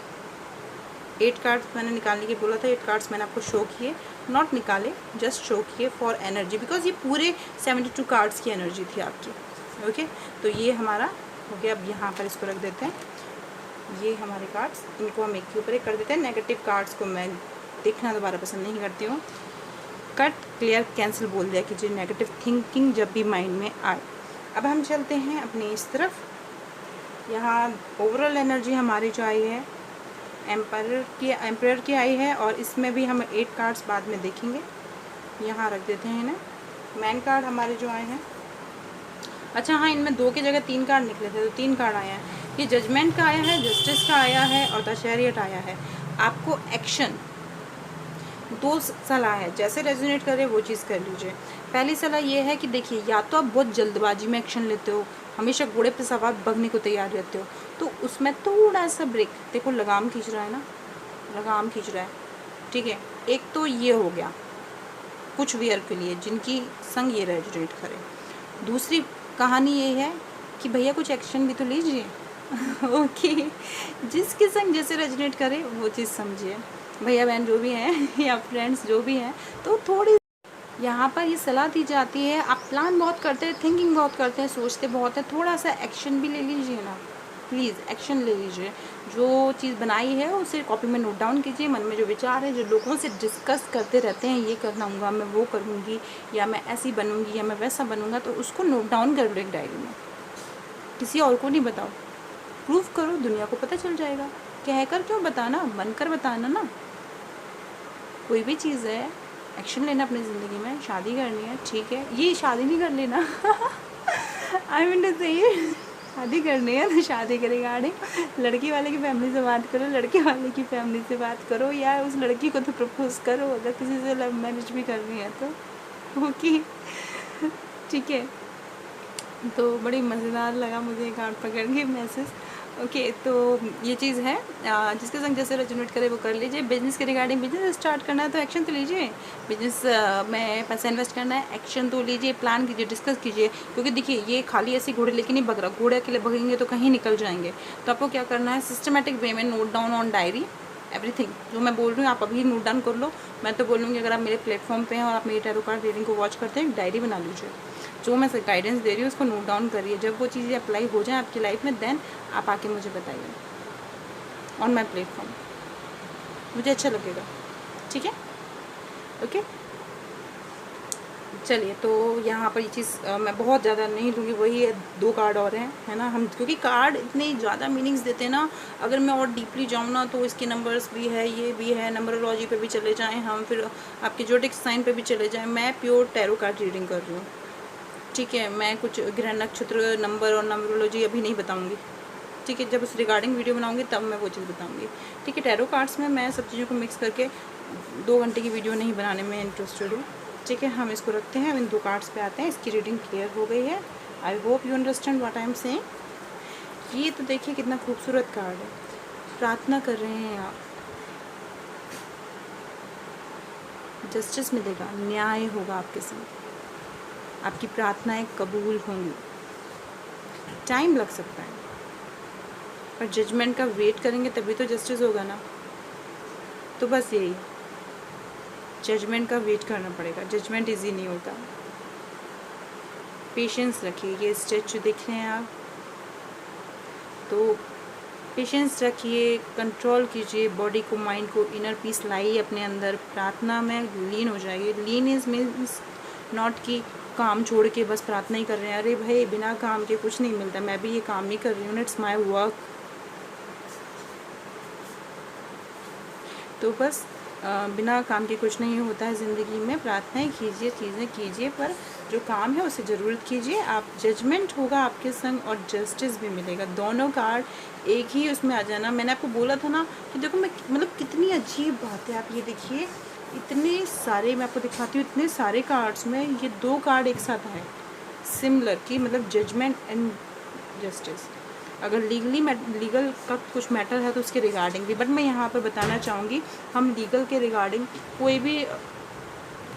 8 कार्ड्स मैंने निकालने की बोला था, 8 कार्ड्स मैंने आपको शो किए, नॉट निकाले, जस्ट शो किए फॉर एनर्जी, बिकॉज ये पूरे 72 कार्ड्स की एनर्जी थी आपकी। ओके, तो ये हमारा हो गया। अब यहाँ पर इसको रख देते हैं। ये हमारे कार्ड्स, इनको हम एक के ऊपर एक कर देते हैं। नेगेटिव कार्ड्स को मैं देखना दोबारा पसंद नहीं करती हूँ। कट, क्लियर, कैंसिल बोल दिया कीजिए नेगेटिव थिंकिंग जब भी माइंड में आए। अब हम चलते हैं अपनी इस तरफ। यहाँ ओवरऑल एनर्जी हमारी जो आई है एम्पायर की आई है, और इसमें भी हम 8 कार्ड्स बाद में देखेंगे। यहाँ रख देते हैं इन्हें। मैन कार्ड हमारे जो आए हैं, अच्छा हाँ, इनमें 2 की जगह 3 कार्ड निकले थे तो 3 कार्ड आए हैं। ये जजमेंट का आया है, जस्टिस का आया है और द चैरियट आया है। आपको एक्शन, 2 सलाह है, जैसे रेजोनेट करे वो चीज़ कर लीजिए। पहली सलाह ये है कि देखिए, या तो आप बहुत जल्दबाजी में एक्शन लेते हो, हमेशा घोड़े पे सवार भगने को तैयार रहते हो, तो उसमें थोड़ा सा ब्रेक। देखो लगाम खींच रहा है ना, लगाम खींच रहा है, ठीक है। एक तो ये हो गया कुछ वियर के लिए जिनकी संग ये रेजोनेट करे। दूसरी कहानी ये है कि भैया कुछ एक्शन भी तो लीजिए। ओके, जिसके संग जैसे रेजोनेट करे वो चीज़ समझिए, भैया बहन जो भी हैं या फ्रेंड्स जो भी हैं, तो थोड़ी यहाँ पर ये सलाह दी जाती है, आप प्लान बहुत करते हैं, थिंकिंग बहुत करते हैं, सोचते बहुत हैं, थोड़ा सा एक्शन भी ले लीजिए ना, प्लीज़ एक्शन ले लीजिए। जो चीज़ बनाई है उसे कॉपी में नोट डाउन कीजिए। मन में जो विचार है, जो लोगों से डिस्कस करते रहते हैं, ये करना मैं वो करूँगी, या मैं ऐसी बनूँगी, या मैं वैसा बनूँगा, तो उसको नोट डाउन कर लो एक डायरी में। किसी और को नहीं बताओ, प्रूव करो, दुनिया को पता चल जाएगा। कहकर क्यों बताना, बनकर बताना ना। कोई भी चीज़ है, एक्शन लेना अपनी ज़िंदगी में। शादी करनी है, ठीक है, ये शादी नहीं कर लेना आई मीन टू से, शादी करनी है तो शादी के रिगार्डिंग लड़की वाले की फैमिली से बात करो, लड़के वाले की फैमिली से बात करो, या उस लड़की को तो प्रपोज करो, अगर किसी से लव मैरिज भी करनी है तो ओके ठीक है। तो बड़ी मज़ेदार लगा मुझे एक कार्ड पकड़ के मैसेज। ओके, तो ये चीज़ है, जिसके संग जैसे रेजोनेट करे वो कर लीजिए। बिजनेस के रिगार्डिंग बिजनेस स्टार्ट करना है तो एक्शन तो लीजिए। बिजनेस में पैसा इन्वेस्ट करना है, एक्शन तो लीजिए, प्लान कीजिए, डिस्कस कीजिए। क्योंकि देखिए, ये खाली ऐसे घोड़े लेके नहीं भग रहा, घोड़े अकेले भगेंगे तो कहीं निकल जाएंगे। तो आपको क्या करना है, सिस्टमेटिक वे में note down on diary everything जो मैं बोल रही हूँ, आप अभी नोट डाउन कर लो। मैं तो बोलूँगी, अगर आप मेरे प्लेटफॉर्म पे हैं और आप मेरी टैरो कार्ड रीडिंग को वॉच करते हैं, डायरी बना लीजिए। जो मैं गाइडेंस दे रही हूँ उसको नोट डाउन करिए। जब वो चीज़ें अप्लाई हो जाए आपकी लाइफ में, देन आप आके मुझे बताइए ऑन माई प्लेटफॉर्म, मुझे अच्छा लगेगा, ठीक है। ओके, चलिए, तो यहाँ पर ये चीज़ मैं बहुत ज़्यादा नहीं लूँगी, वही है, 2 कार्ड और हैं, है ना। हम क्योंकि कार्ड इतने ज़्यादा मीनिंग्स देते हैं ना, अगर मैं और डीपली जाऊँ ना तो इसके नंबर्स भी है, ये भी है, नंबरोलॉजी पे भी चले जाएँ हम, फिर आपके जोडिक साइन पे भी चले जाएँ। मैं प्योर टैरो कार्ड रीडिंग कर रही हूँ, ठीक है। मैं कुछ ग्रह नक्षत्र नंबर और नंबरोलॉजी अभी नहीं बताऊँगी, ठीक है। जब उस रिगार्डिंग वीडियो बनाऊँगी तब मैं वो चीज़ बताऊँगी, ठीक है। टैरो कार्ड्स में मैं सब चीज़ों को मिक्स करके 2 घंटे की वीडियो नहीं बनाने में इंटरेस्टेड हूँ, ठीक है। हम इसको रखते हैं, अब इन 2 कार्ड्स पे आते हैं। इसकी रीडिंग क्लियर हो गई है, I hope you understand what I am saying. ये तो देखिए कितना खूबसूरत कार्ड है। प्रार्थना कर रहे हैं आप, जस्टिस मिलेगा, न्याय होगा आपके साथ, आपकी प्रार्थनाएं कबूल होंगी। टाइम लग सकता है, पर जजमेंट का वेट करेंगे तभी तो जस्टिस होगा ना। तो बस यही, जजमेंट का वेट करना पड़ेगा, जजमेंट इजी नहीं होता। पेशेंस रखिए। ये स्टैचू देख रहे हैं आप, तो पेशेंस रखिए, कंट्रोल कीजिए बॉडी को, माइंड को, इनर पीस लाइए अपने अंदर, प्रार्थना में लीन हो जाइए। लीन इज मीन्स नॉट कि काम छोड़ के बस प्रार्थना ही कर रहे हैं। अरे भाई, बिना काम के कुछ नहीं मिलता, मैं भी ये काम नहीं कर रही हूँ, इट्स माई वर्क। तो बस बिना काम के कुछ नहीं होता है ज़िंदगी में। प्रार्थनाएं कीजिए, चीज़ें कीजिए, पर जो काम है उसे ज़रूरत कीजिए। आप जजमेंट होगा आपके संग और जस्टिस भी मिलेगा, दोनों कार्ड एक ही उसमें आ जाना। मैंने आपको बोला था ना कि देखो, मैं मतलब कितनी अजीब बात है, आप ये देखिए, इतने सारे, मैं आपको दिखाती हूँ, इतने सारे कार्ड्स में ये 2 कार्ड एक साथ आए सिमिलर की, मतलब जजमेंट एंड जस्टिस। अगर लीगल का कुछ मैटर है तो उसके रिगार्डिंग भी, बट मैं यहाँ पर बताना चाहूँगी, हम लीगल के रिगार्डिंग कोई भी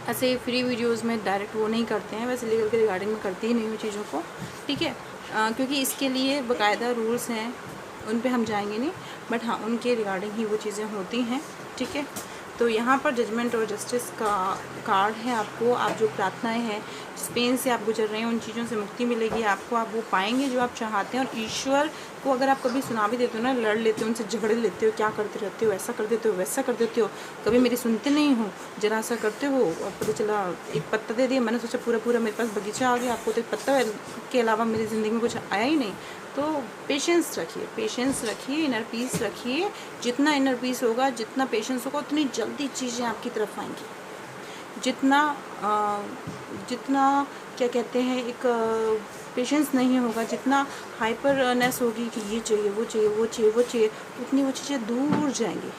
ऐसे फ्री वीडियोस में डायरेक्ट वो नहीं करते हैं। वैसे लीगल के रिगार्डिंग में करती ही नहीं हूँ चीज़ों को, ठीक है। क्योंकि इसके लिए बाकायदा रूल्स हैं, उन पे हम जाएंगे नहीं, बट हाँ, उनके रिगार्डिंग ही वो चीज़ें होती हैं, ठीक है। तो यहाँ पर जजमेंट और जस्टिस का कार्ड है आपको। आप जो प्रार्थनाएं हैं, जिस पेन से आप गुजर रहे हैं, उन चीज़ों से मुक्ति मिलेगी आपको, आप वो पाएंगे जो आप चाहते हैं। और ईश्वर को अगर आप कभी सुना भी देते हो ना, लड़ लेते हो उनसे, झगड़ लेते हो, क्या करते रहते हो, ऐसा कर देते हो, वैसा कर देते हो, कभी मेरी सुनते नहीं हो, जरा सा करते हो और पता चला एक पत्ता दे दिया, मैंने सोचा पूरा पूरा मेरे पास बगीचा आ गया, आपको तो एक पत्ता के अलावा मेरी ज़िंदगी में कुछ आया ही नहीं। तो पेशेंस रखिए, पेशेंस रखिए, इनर पीस रखिए। जितना इनर पीस होगा, जितना पेशेंस होगा, उतनी जल्दी चीज़ें आपकी तरफ आएंगी। जितना क्या कहते हैं, एक पेशेंस नहीं होगा, जितना हाइपरनेस होगी कि ये चाहिए, वो चाहिए, वो चाहिए, वो चाहिए, उतनी वो चीज़ें दूर जाएंगी।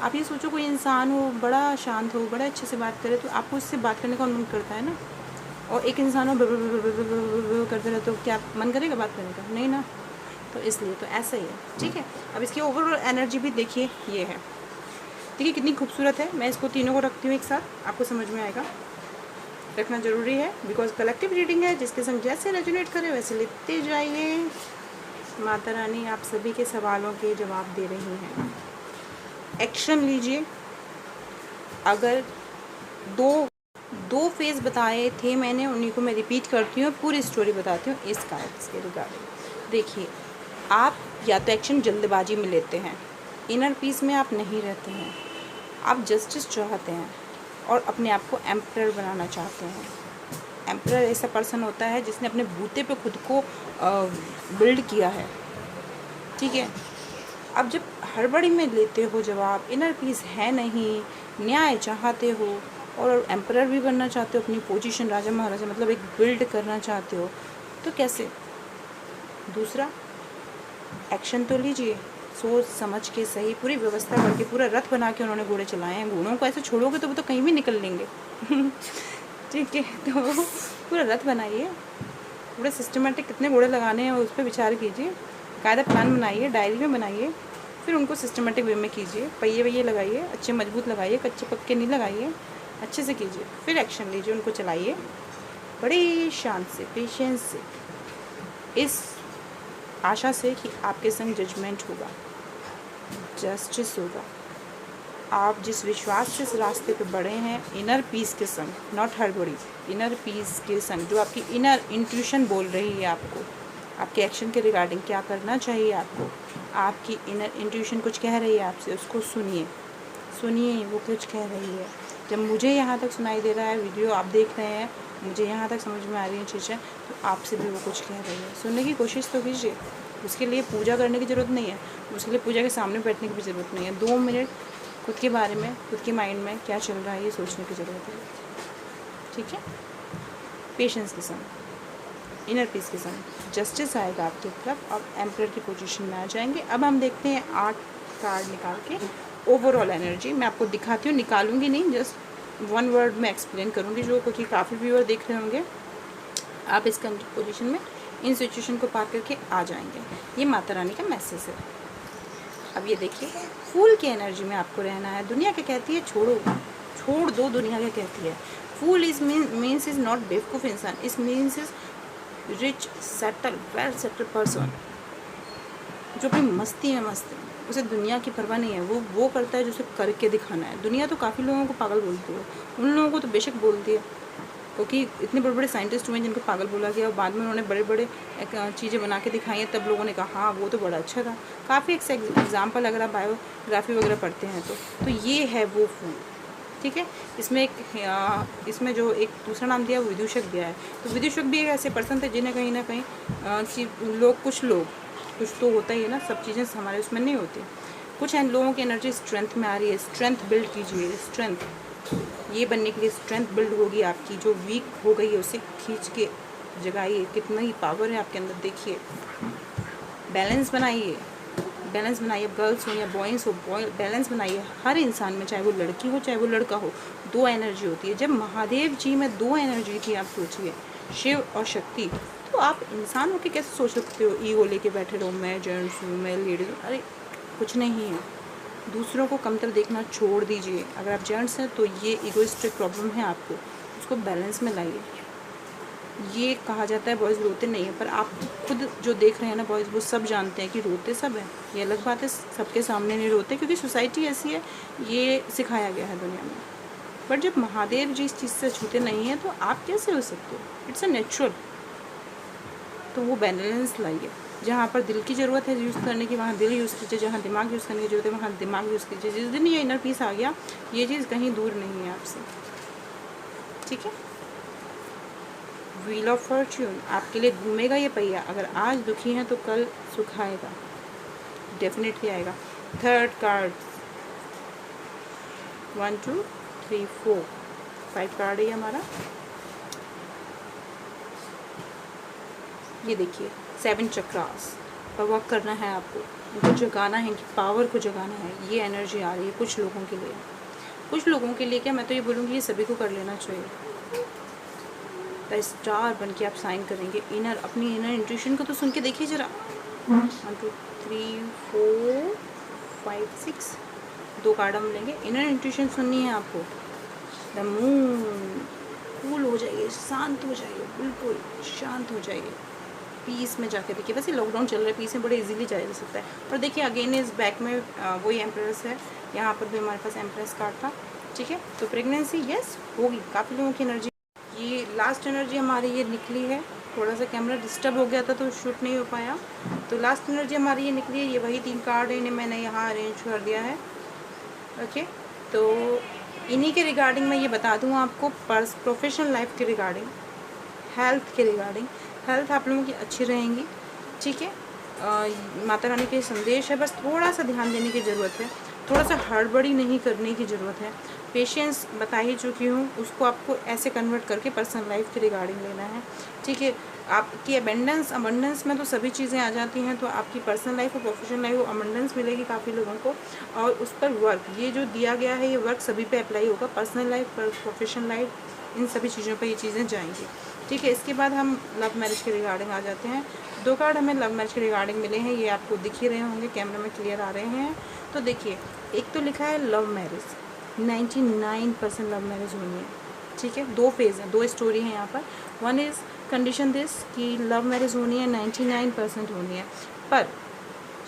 आप ये सोचो, कोई इंसान हो, बड़ा शांत हो, बड़ा अच्छे से बात करे, तो आपको उससे बात करने का मन करता है ना। और एक इंसान हो करते रहे, तो क्या मन करेगा बात करने का? नहीं ना। तो इसलिए तो ऐसा ही है, ठीक है। अब इसकी ओवरऑल एनर्जी भी देखिए, ये है, देखिए कितनी खूबसूरत है। मैं इसको तीनों को रखती हूँ एक साथ, आपको समझ में आएगा। रखना ज़रूरी है, बिकॉज कलेक्टिव रीडिंग है, जिसके संग जैसे रेजोनेट करे वैसे लेते जाइए। माता रानी आप सभी के सवालों के जवाब दे रही हैं। एक्शन लीजिए। अगर दो दो फेज़ बताए थे मैंने, उन्हीं को मैं रिपीट करती हूँ, पूरी स्टोरी बताती हूँ इस कार्ड्स के रिगार्डिंग। देखिए, आप या तो एक्शन जल्दबाजी में लेते हैं, इनर पीस में आप नहीं रहते हैं, आप जस्टिस चाहते हैं और अपने आप को एम्परर बनाना चाहते हैं। एम्परर ऐसा पर्सन होता है जिसने अपने बूते पे खुद को बिल्ड किया है, ठीक है। अब जब हड़बड़ी में लेते हो, जब आप इनर पीस है नहीं, न्याय चाहते हो और एम्परर भी बनना चाहते हो, अपनी पोजीशन राजा महाराजा मतलब एक बिल्ड करना चाहते हो, तो कैसे? दूसरा, एक्शन तो लीजिए, सोच समझ के सही, पूरी व्यवस्था करके, पूरा रथ बना के उन्होंने घोड़े चलाए हैं। घोड़ों को ऐसे छोड़ोगे तो वो तो कहीं भी निकल लेंगे ठीक है, तो पूरा रथ बनाइए, पूरे सिस्टमेटिक कितने घोड़े लगाने हैं उस पर विचार कीजिए, कायदा प्लान बनाइए, डायरी में बनाइए, फिर उनको सिस्टमेटिक वे में कीजिए, पहिए वहिए लगाइए, अच्छे मजबूत लगाइए, कच्चे पक्के नहीं लगाइए, अच्छे से कीजिए, फिर एक्शन लीजिए, उनको चलाइए बड़ी शांत से, पेशेंस से, इस आशा से कि आपके संग जजमेंट होगा, जस्टिस होगा। आप जिस विश्वास से इस रास्ते पे बढ़े हैं, इनर पीस के संग, नॉट हड़बड़ी, इनर पीस के संग, जो आपकी इनर इंट्यूशन बोल रही है आपको, आपके एक्शन के रिगार्डिंग क्या करना चाहिए आपको, आपकी इनर इंट्यूशन कुछ कह रही है आपसे, उसको सुनिए, सुनिए वो कुछ कह रही है। जब मुझे यहाँ तक सुनाई दे रहा है, वीडियो आप देख रहे हैं, मुझे यहाँ तक समझ में आ रही है चीज़ें, तो आपसे भी वो कुछ कह रही है। सुनने की कोशिश तो कीजिए, उसके लिए पूजा करने की ज़रूरत नहीं है, उसके लिए पूजा के सामने बैठने की भी ज़रूरत नहीं है। 2 मिनट खुद के बारे में, खुद के माइंड में क्या चल रहा है ये सोचने की ज़रूरत है, ठीक है। पेशेंस के संग, इनर पीस के संग जस्टिस आएगा आपकी तरफ, आप एम्परर की पोजीशन में आ जाएंगे। अब हम देखते हैं 8 कार्ड निकाल के ओवरऑल एनर्जी मैं आपको दिखाती हूँ, निकालूंगी नहीं, जस्ट वन वर्ड में एक्सप्लेन करूँगी, जो क्योंकि काफ़ी व्यूअर देख रहे होंगे, आप इस पोजीशन में इन सिचुएशन को पार करके आ जाएंगे। ये माता रानी का मैसेज है। अब ये देखिए, फूल की एनर्जी में आपको रहना है। दुनिया क्या कहती है, छोड़ दो, दुनिया क्या कहती है। फूल इज मीन्स इज नॉट बेवकूफ़ इंसान, इस means is rich settle well settle person, जो अपनी मस्ती में मस्त है, उसे दुनिया की परवाह नहीं है, वो करता है जो उसे करके दिखाना है। दुनिया तो काफ़ी लोगों को पागल बोलती है, उन लोगों को तो बेशक बोलती है, क्योंकि इतने बड़े बड़े साइंटिस्ट हुए जिनको पागल बोला गया और बाद में उन्होंने बड़े बड़े चीज़ें बना के दिखाई हैं, तब लोगों ने कहा हाँ वो तो बड़ा अच्छा था। काफ़ी एग्जाम्पल अगर आप बायोग्राफी वगैरह पढ़ते हैं तो ये है वो फूल, ठीक है। इसमें जो एक दूसरा नाम दिया वो विदूषक दिया है। तो विदूषक भी एक ऐसे पर्सन थे जिन्हें कहीं ना कहीं कुछ तो होता ही है ना, सब चीज़ें हमारे उसमें नहीं होती। कुछ लोगों की एनर्जी स्ट्रेंथ में आ रही है, स्ट्रेंथ बिल्ड कीजिए, स्ट्रेंथ ये बनने के लिए स्ट्रेंथ बिल्ड होगी आपकी, जो वीक हो गई है उसे खींच के जगाइए, कितना ही पावर है आपके अंदर, देखिए। बैलेंस बनाइए, गर्ल्स हो या बॉयज़ हो, बैलेंस बनाइए हर इंसान में, चाहे वो लड़की हो चाहे वो लड़का हो। 2 एनर्जी होती है। जब महादेव जी में 2 एनर्जी थी, आप सोचिए, शिव और शक्ति, तो आप इंसान होकर कैसे सोच सकते हो ईगो लेके बैठे रहो, मैं जेंट्स हूँ, मैं लेडीज़ हूँ। अरे कुछ नहीं है, दूसरों को कमतर देखना छोड़ दीजिए। अगर आप जेंट्स हैं तो ये ईगोइस्टिक प्रॉब्लम है आपको, उसको बैलेंस में लाइए। ये कहा जाता है बॉयज़ रोते नहीं हैं, पर आप खुद जो देख रहे हैं ना बॉयज़, वो सब जानते हैं कि रोते सब हैं। ये अलग बात है, सबके सामने नहीं रोते, क्योंकि सोसाइटी ऐसी है, ये सिखाया गया है दुनिया में। बट जब महादेव जी इस चीज़ से छूते नहीं हैं तो आप कैसे हो सकते हो, इट्स अ नेचुरल। तो वो बैलेंस लाइए, जहाँ पर दिल की ज़रूरत है यूज़ करने की वहाँ दिल यूज़ कीजिए, जहाँ दिमाग यूज़ करने की ज़रूरत है वहाँ दिमाग यूज़ कीजिए। जिस दिन ये इनर पीस आ गया, ये चीज़ कहीं दूर नहीं है आपसे, ठीक है। व्हील ऑफ फॉर्च्यून आपके लिए घूमेगा ये पहिया। अगर आज दुखी हैं तो कल सुख आएगा, डेफिनेटली आएगा। 3rd कार्ड, 1 2 3 4 5 कार्ड है हमारा। ये देखिए, 7 चक्रास पर वर्क करना है आपको, उनको जगाना है, कि पावर को जगाना है। ये एनर्जी आ रही है कुछ लोगों के लिए, क्या मैं तो ये बोलूँगी ये सभी को कर लेना चाहिए। द स्टार बन के आप साइन करेंगे। अपनी इनर इंट्यूशन को तो सुन के देखिए ज़रा। 1 2 3 4 5 6 2 कार्ड हम लेंगे। इनर इंट्यूशन सुननी है आपको। द मून, कूल हो जाइए, शांत हो जाइए, बिल्कुल शांत हो जाइए, पीस में जाके देखिए। वैसे लॉकडाउन चल रहा है, पीस में बड़े इजीली जाया जा सकता है। और देखिए अगेन इस बैक में वही एम्प्रेस है, यहाँ पर भी हमारे पास एम्प्रेस कार्ड था, ठीक है। तो प्रेगनेंसी यस होगी, काफ़ी लोगों की एनर्जी, ये लास्ट एनर्जी हमारी ये निकली है। थोड़ा सा कैमरा डिस्टर्ब हो गया था तो शूट नहीं हो पाया। तो लास्ट एनर्जी हमारी ये निकली है, ये वही 3 कार्ड है, इन्हें मैंने यहाँ अरेंज कर दिया है। ओके, तो इन्हीं के रिगार्डिंग मैं ये बता दूँ आपको, प्रोफेशनल लाइफ के रिगार्डिंग, हेल्थ के रिगार्डिंग। हेल्थ आप लोगों की अच्छी रहेंगी, ठीक है। माता रानी के संदेश है, बस थोड़ा सा ध्यान देने की ज़रूरत है, थोड़ा सा हड़बड़ी नहीं करने की ज़रूरत है। पेशेंस बता ही चुकी हूँ, उसको आपको ऐसे कन्वर्ट करके पर्सनल लाइफ के रिगार्डिंग लेना है, ठीक है। आपकी अबंडेंस में तो सभी चीज़ें आ जाती हैं, तो आपकी पर्सनल लाइफ और प्रोफेशनल लाइफ को अबंडेंस मिलेगी काफ़ी लोगों को। और उस पर वर्क, ये जो दिया गया है ये वर्क सभी पे अप्लाई होगा, पर्सनल लाइफ, प्रोफेशनल लाइफ, इन सभी चीज़ों पर ये चीज़ें जाएंगी, ठीक है। इसके बाद हम लव मैरिज के रिगार्डिंग आ जाते हैं। 2 कार्ड हमें लव मैरिज के रिगार्डिंग मिले हैं, ये आपको दिख ही रहे होंगे, कैमरा में क्लियर आ रहे हैं। तो देखिए, एक तो लिखा है लव मैरिज, 99% लव मैरिज होनी है, ठीक है। 2 फेज़ हैं, 2 स्टोरी हैं यहाँ पर। वन इज़ कंडीशन दिस कि लव मैरिज होनी है, 99% होनी है, पर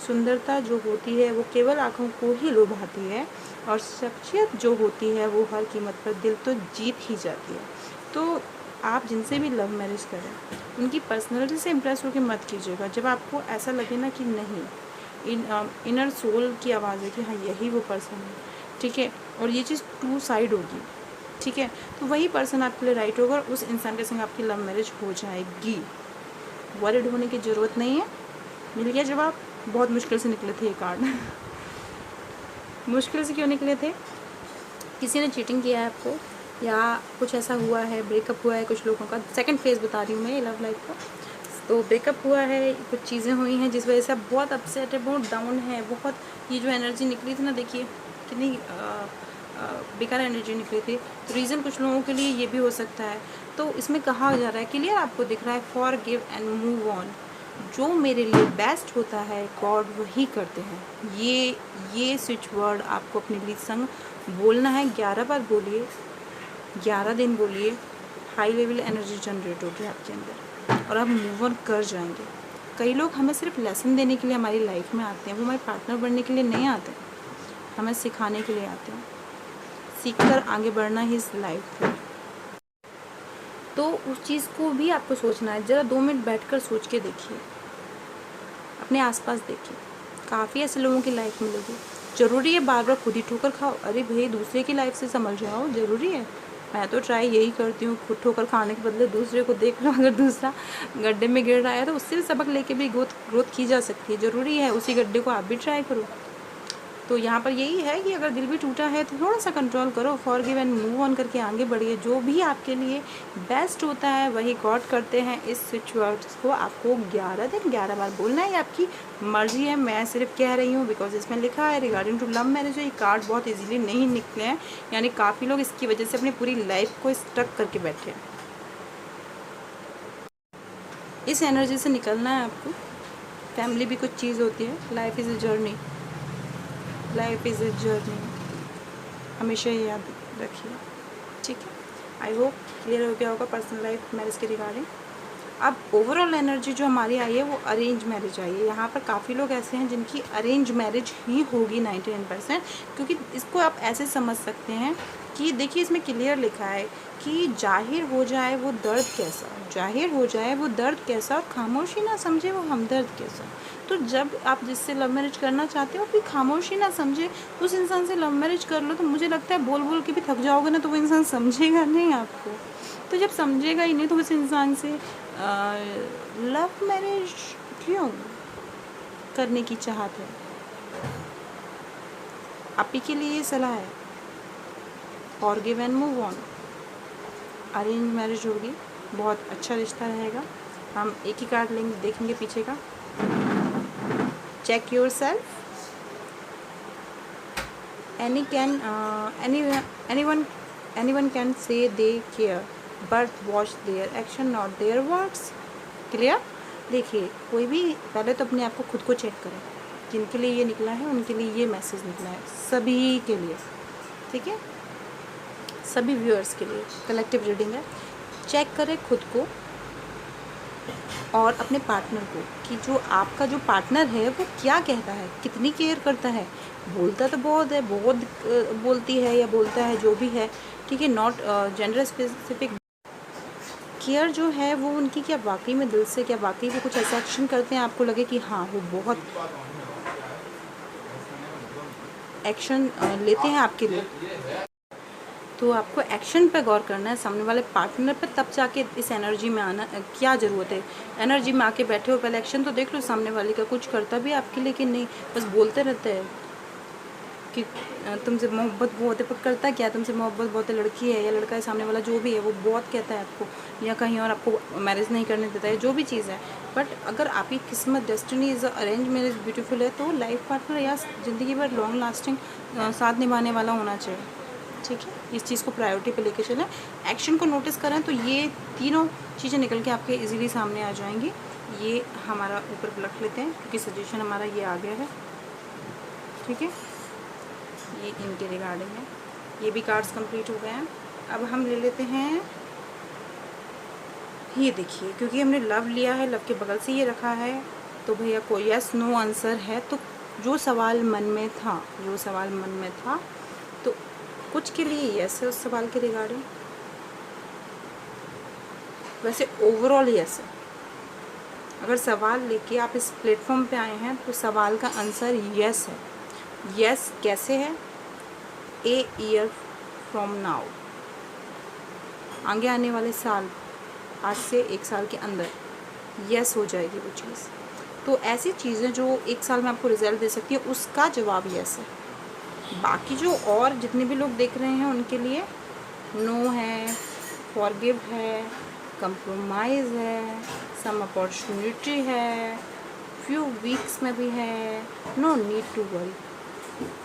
सुंदरता जो होती है वो केवल आँखों को ही लुभाती है, और शख्सियत जो होती है वो हर कीमत पर दिल तो जीत ही जाती है। तो आप जिनसे भी लव मैरिज करें, उनकी पर्सनैलिटी से इम्प्रेस होकर मत कीजिएगा। जब आपको ऐसा लगे ना कि नहीं, इनर सोल की आवाज़ है कि हाँ यही वो पर्सन है, ठीक है, और ये चीज़ 2 साइड होगी, ठीक है, तो वही पर्सन आपके लिए राइट होगा, और उस इंसान के संग आपकी लव मैरिज हो जाएगी। वरिड होने की ज़रूरत नहीं है। मिल गया जवाब। बहुत मुश्किल से निकले थे ये कार्ड। मुश्किल से क्यों निकले थे? किसी ने चीटिंग किया है आपको, या कुछ ऐसा हुआ है, ब्रेकअप हुआ है कुछ लोगों का। सेकंड फेज़ बता रही हूँ मैं ये लव लाइफ का। तो ब्रेकअप हुआ है, कुछ चीज़ें हुई हैं जिस वजह से आप बहुत अपसेट है, बहुत डाउन है, बहुत, ये जो एनर्जी निकली थी ना, देखिए कितनी बेकार एनर्जी निकली थी। तो रीज़न कुछ लोगों के लिए ये भी हो सकता है। तो इसमें कहा जा रहा है, क्लियर आपको दिख रहा है, फॉरगिव एंड मूव ऑन। जो मेरे लिए बेस्ट होता है गॉड वही करते हैं। ये स्विच वर्ड आपको अपने लिए संग बोलना है, 11 बार बोलिए, 11 दिन बोलिए, हाई लेवल एनर्जी जनरेट होगी आपके अंदर, और आप मूव ऑन कर जाएंगे। कई लोग हमें सिर्फ लेसन देने के लिए हमारी लाइफ में आते हैं, वो हमारे पार्टनर बनने के लिए नहीं आते, हमें सिखाने के लिए आते हैं। सीखकर आगे बढ़ना ही इस लाइफ है। तो उस चीज़ को भी आपको सोचना है। ज़रा 2 मिनट बैठकर सोच के देखिए, अपने आसपास देखिए, काफ़ी ऐसे लोगों की लाइफ मिलेगी। ज़रूरी है बार बार खुद ही ठोकर खाओ? अरे भाई, दूसरे की लाइफ से समझ जाओ, ज़रूरी है। मैं तो ट्राई यही करती हूँ, खुद ठोकर खाने के बदले दूसरे को देख लो, अगर दूसरा गड्ढे में गिर रहा है तो उससे भी सबक लेके भी ग्रोथ की जा सकती है। ज़रूरी है उसी गड्ढे को आप भी ट्राई करो। तो यहाँ पर यही है कि अगर दिल भी टूटा है तो थोड़ा सा कंट्रोल करो, फॉरगिव एंड मूव ऑन करके आगे बढ़िए। जो भी आपके लिए बेस्ट होता है वही गॉड करते हैं। इस स्विच वर्ड्स को आपको 11 दिन 11 बार बोलना है, ये आपकी मर्जी है। मैं सिर्फ कह रही हूँ बिकॉज इसमें लिखा है रिगार्डिंग टू लव मैरिज। ये कार्ड बहुत ईजिली नहीं निकले हैं, यानी काफ़ी लोग इसकी वजह से अपनी पूरी लाइफ को स्टक करके बैठे हैं। इस एनर्जी से निकलना है आपको। फैमिली भी कुछ चीज़ होती है, life is a journey, life is a journey, हमेशा ये याद रखिए, ठीक है। आई होप क्लियर हो गया होगा पर्सनल लाइफ मैरिज के रिगार्डिंग। अब ओवरऑल एनर्जी जो हमारी आई है वो अरेंज मैरिज आई है। यहाँ पर काफ़ी लोग ऐसे हैं जिनकी अरेंज मैरिज ही होगी 99%, क्योंकि इसको आप ऐसे समझ सकते हैं कि देखिए इसमें क्लियर लिखा है कि जाहिर हो जाए वो दर्द कैसा, जाहिर हो जाए वो दर्द कैसा, और खामोशी ना समझे वो हमदर्द कैसा। तो जब आप जिससे लव मैरिज करना चाहते हो फिर खामोशी ना समझे, उस इंसान से लव मैरिज कर लो। तो मुझे लगता है बोल बोल के भी थक जाओगे ना, तो वो इंसान समझेगा नहीं आपको। तो जब समझेगा ही नहीं तो उस इंसान से लव मैरिज क्यों करने की चाहत है? आप ही के लिए ये सलाह है। Forgive and move on. Arrange marriage होगी, बहुत अच्छा रिश्ता रहेगा। हम एक ही कार्ड लेंगे, देखेंगे पीछे का। Check yourself. anyone can say they care but watch their action not their words। Clear? देखिए, कोई भी पहले तो अपने आप को खुद को चेक करें। जिनके लिए ये निकला है उनके लिए ये मैसेज निकला है, सभी के लिए, ठीक है, सभी व्यूअर्स के लिए कलेक्टिव रीडिंग है। चेक करें खुद को और अपने पार्टनर को कि जो आपका जो पार्टनर है वो क्या कहता है, कितनी केयर करता है, बोलता तो बहुत है, बहुत बोलती है या बोलता है, जो भी है, ठीक है, नॉट जेंडर स्पेसिफिक। केयर जो है वो उनकी क्या वाकई में दिल से, क्या वाकई वो कुछ ऐसा एक्शन करते हैं आपको लगे कि हाँ वो बहुत एक्शन लेते हैं आपके लिए, तो आपको एक्शन पे गौर करना है, सामने वाले पार्टनर पे, तब जाके इस एनर्जी में आना। क्या ज़रूरत है एनर्जी में आके बैठे हो, पहले एक्शन तो देख लो सामने वाले का, कुछ करता भी आपके लिए कि नहीं, बस बोलते रहते हैं कि तुमसे मोहब्बत बहुत है, पर करता क्या, तुमसे मोहब्बत बहुत है, लड़की है या लड़का है सामने वाला जो भी है, वो बहुत कहता है आपको, या कहीं और आपको मैरिज नहीं करने देता है, जो भी चीज़ है। बट अगर आपकी किस्मत, destiny is arrange marriage beautiful है, तो लाइफ पार्टनर या ज़िंदगी भर लॉन्ग लास्टिंग साथ निभाने वाला होना चाहिए, ठीक है। इस चीज़ को प्रायोरिटी पे लेके चलें, एक्शन को नोटिस करें, तो ये तीनों चीज़ें निकल के आपके इजीली सामने आ जाएंगी। ये हमारा ऊपर रख लेते हैं क्योंकि सजेशन हमारा ये आ गया है, ठीक है। ये इनके रिगार्डिंग है, ये भी कार्ड्स कंप्लीट हो गए हैं। अब हम ले लेते हैं, ये देखिए, क्योंकि हमने लव लिया है, लव के बगल से ये रखा है, तो भैया कोई यस नो आंसर है। तो जो सवाल मन में था, जो सवाल मन में था, तो कुछ के लिए यस है उस सवाल के रिगार्डिंग, वैसे ओवरऑल यस है। अगर सवाल लेके आप इस प्लेटफॉर्म पे आए हैं तो सवाल का आंसर यस है। यस कैसे है? ए ईयर फ्रॉम नाउ, आगे आने वाले साल, आज से 1 साल के अंदर यस हो जाएगी वो चीज़। तो ऐसी चीज़ें जो 1 साल में आपको रिजल्ट दे सकती है, उसका जवाब यस है। बाकी जो और जितने भी लोग देख रहे हैं उनके लिए नो है, फॉरगिव है, कंप्रोमाइज़ है, सम अपॉर्चुनिटी है, फ्यू वीक्स में भी है, नो नीड टू वरी।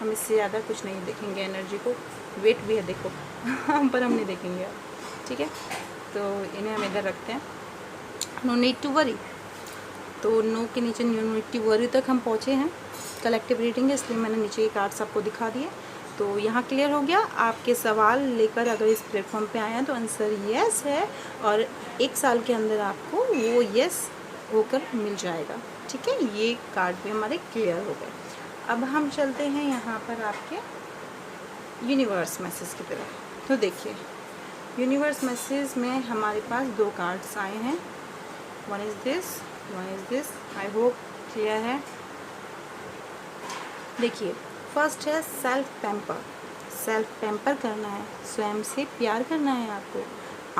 हम इससे ज़्यादा कुछ नहीं देखेंगे एनर्जी को, वेट भी है देखो पर हम नहीं देखेंगे अब, ठीक है। तो इन्हें हम इधर रखते हैं, नो नीड टू वरी। तो नो के नीचे नो नीड टू वरी तक हम पहुँचे हैं। कलेक्टिव रीडिंग है, इसलिए मैंने नीचे के कार्ड्स आपको दिखा दिए। तो यहाँ क्लियर हो गया, आपके सवाल लेकर अगर इस प्लेटफॉर्म पे आए हैं तो आंसर यस है, और 1 साल के अंदर आपको वो यस होकर मिल जाएगा, ठीक है। ये कार्ड भी हमारे क्लियर हो गए। अब हम चलते हैं यहाँ पर आपके यूनिवर्स मैसेज की तरफ। तो देखिए, यूनिवर्स मैसेज में हमारे पास 2 कार्ड्स आए हैं, one is this, one is this. I hope clear है। देखिए, फर्स्ट है सेल्फ पैम्पर। सेल्फ पैम्पर करना है, स्वयं से प्यार करना है आपको,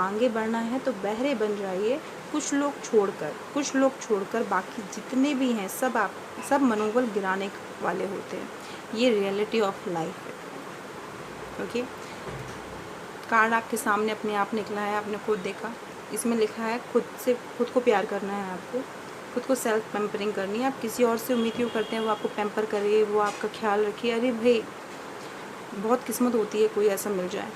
आगे बढ़ना है तो बहरे बन जाइए। कुछ लोग छोड़कर बाकी जितने भी हैं सब मनोबल गिराने वाले होते हैं। ये रियलिटी ऑफ लाइफ है, ओके। कार्ड आपके सामने अपने आप निकला है, आपने खुद देखा। इसमें लिखा है खुद को प्यार करना है आपको, खुद को सेल्फ पैम्परिंग करनी है। आप किसी और से उम्मीद क्यों करते हैं वो आपको पैम्पर करे, वो आपका ख्याल रखिए? अरे भाई, बहुत किस्मत होती है कोई ऐसा मिल जाए,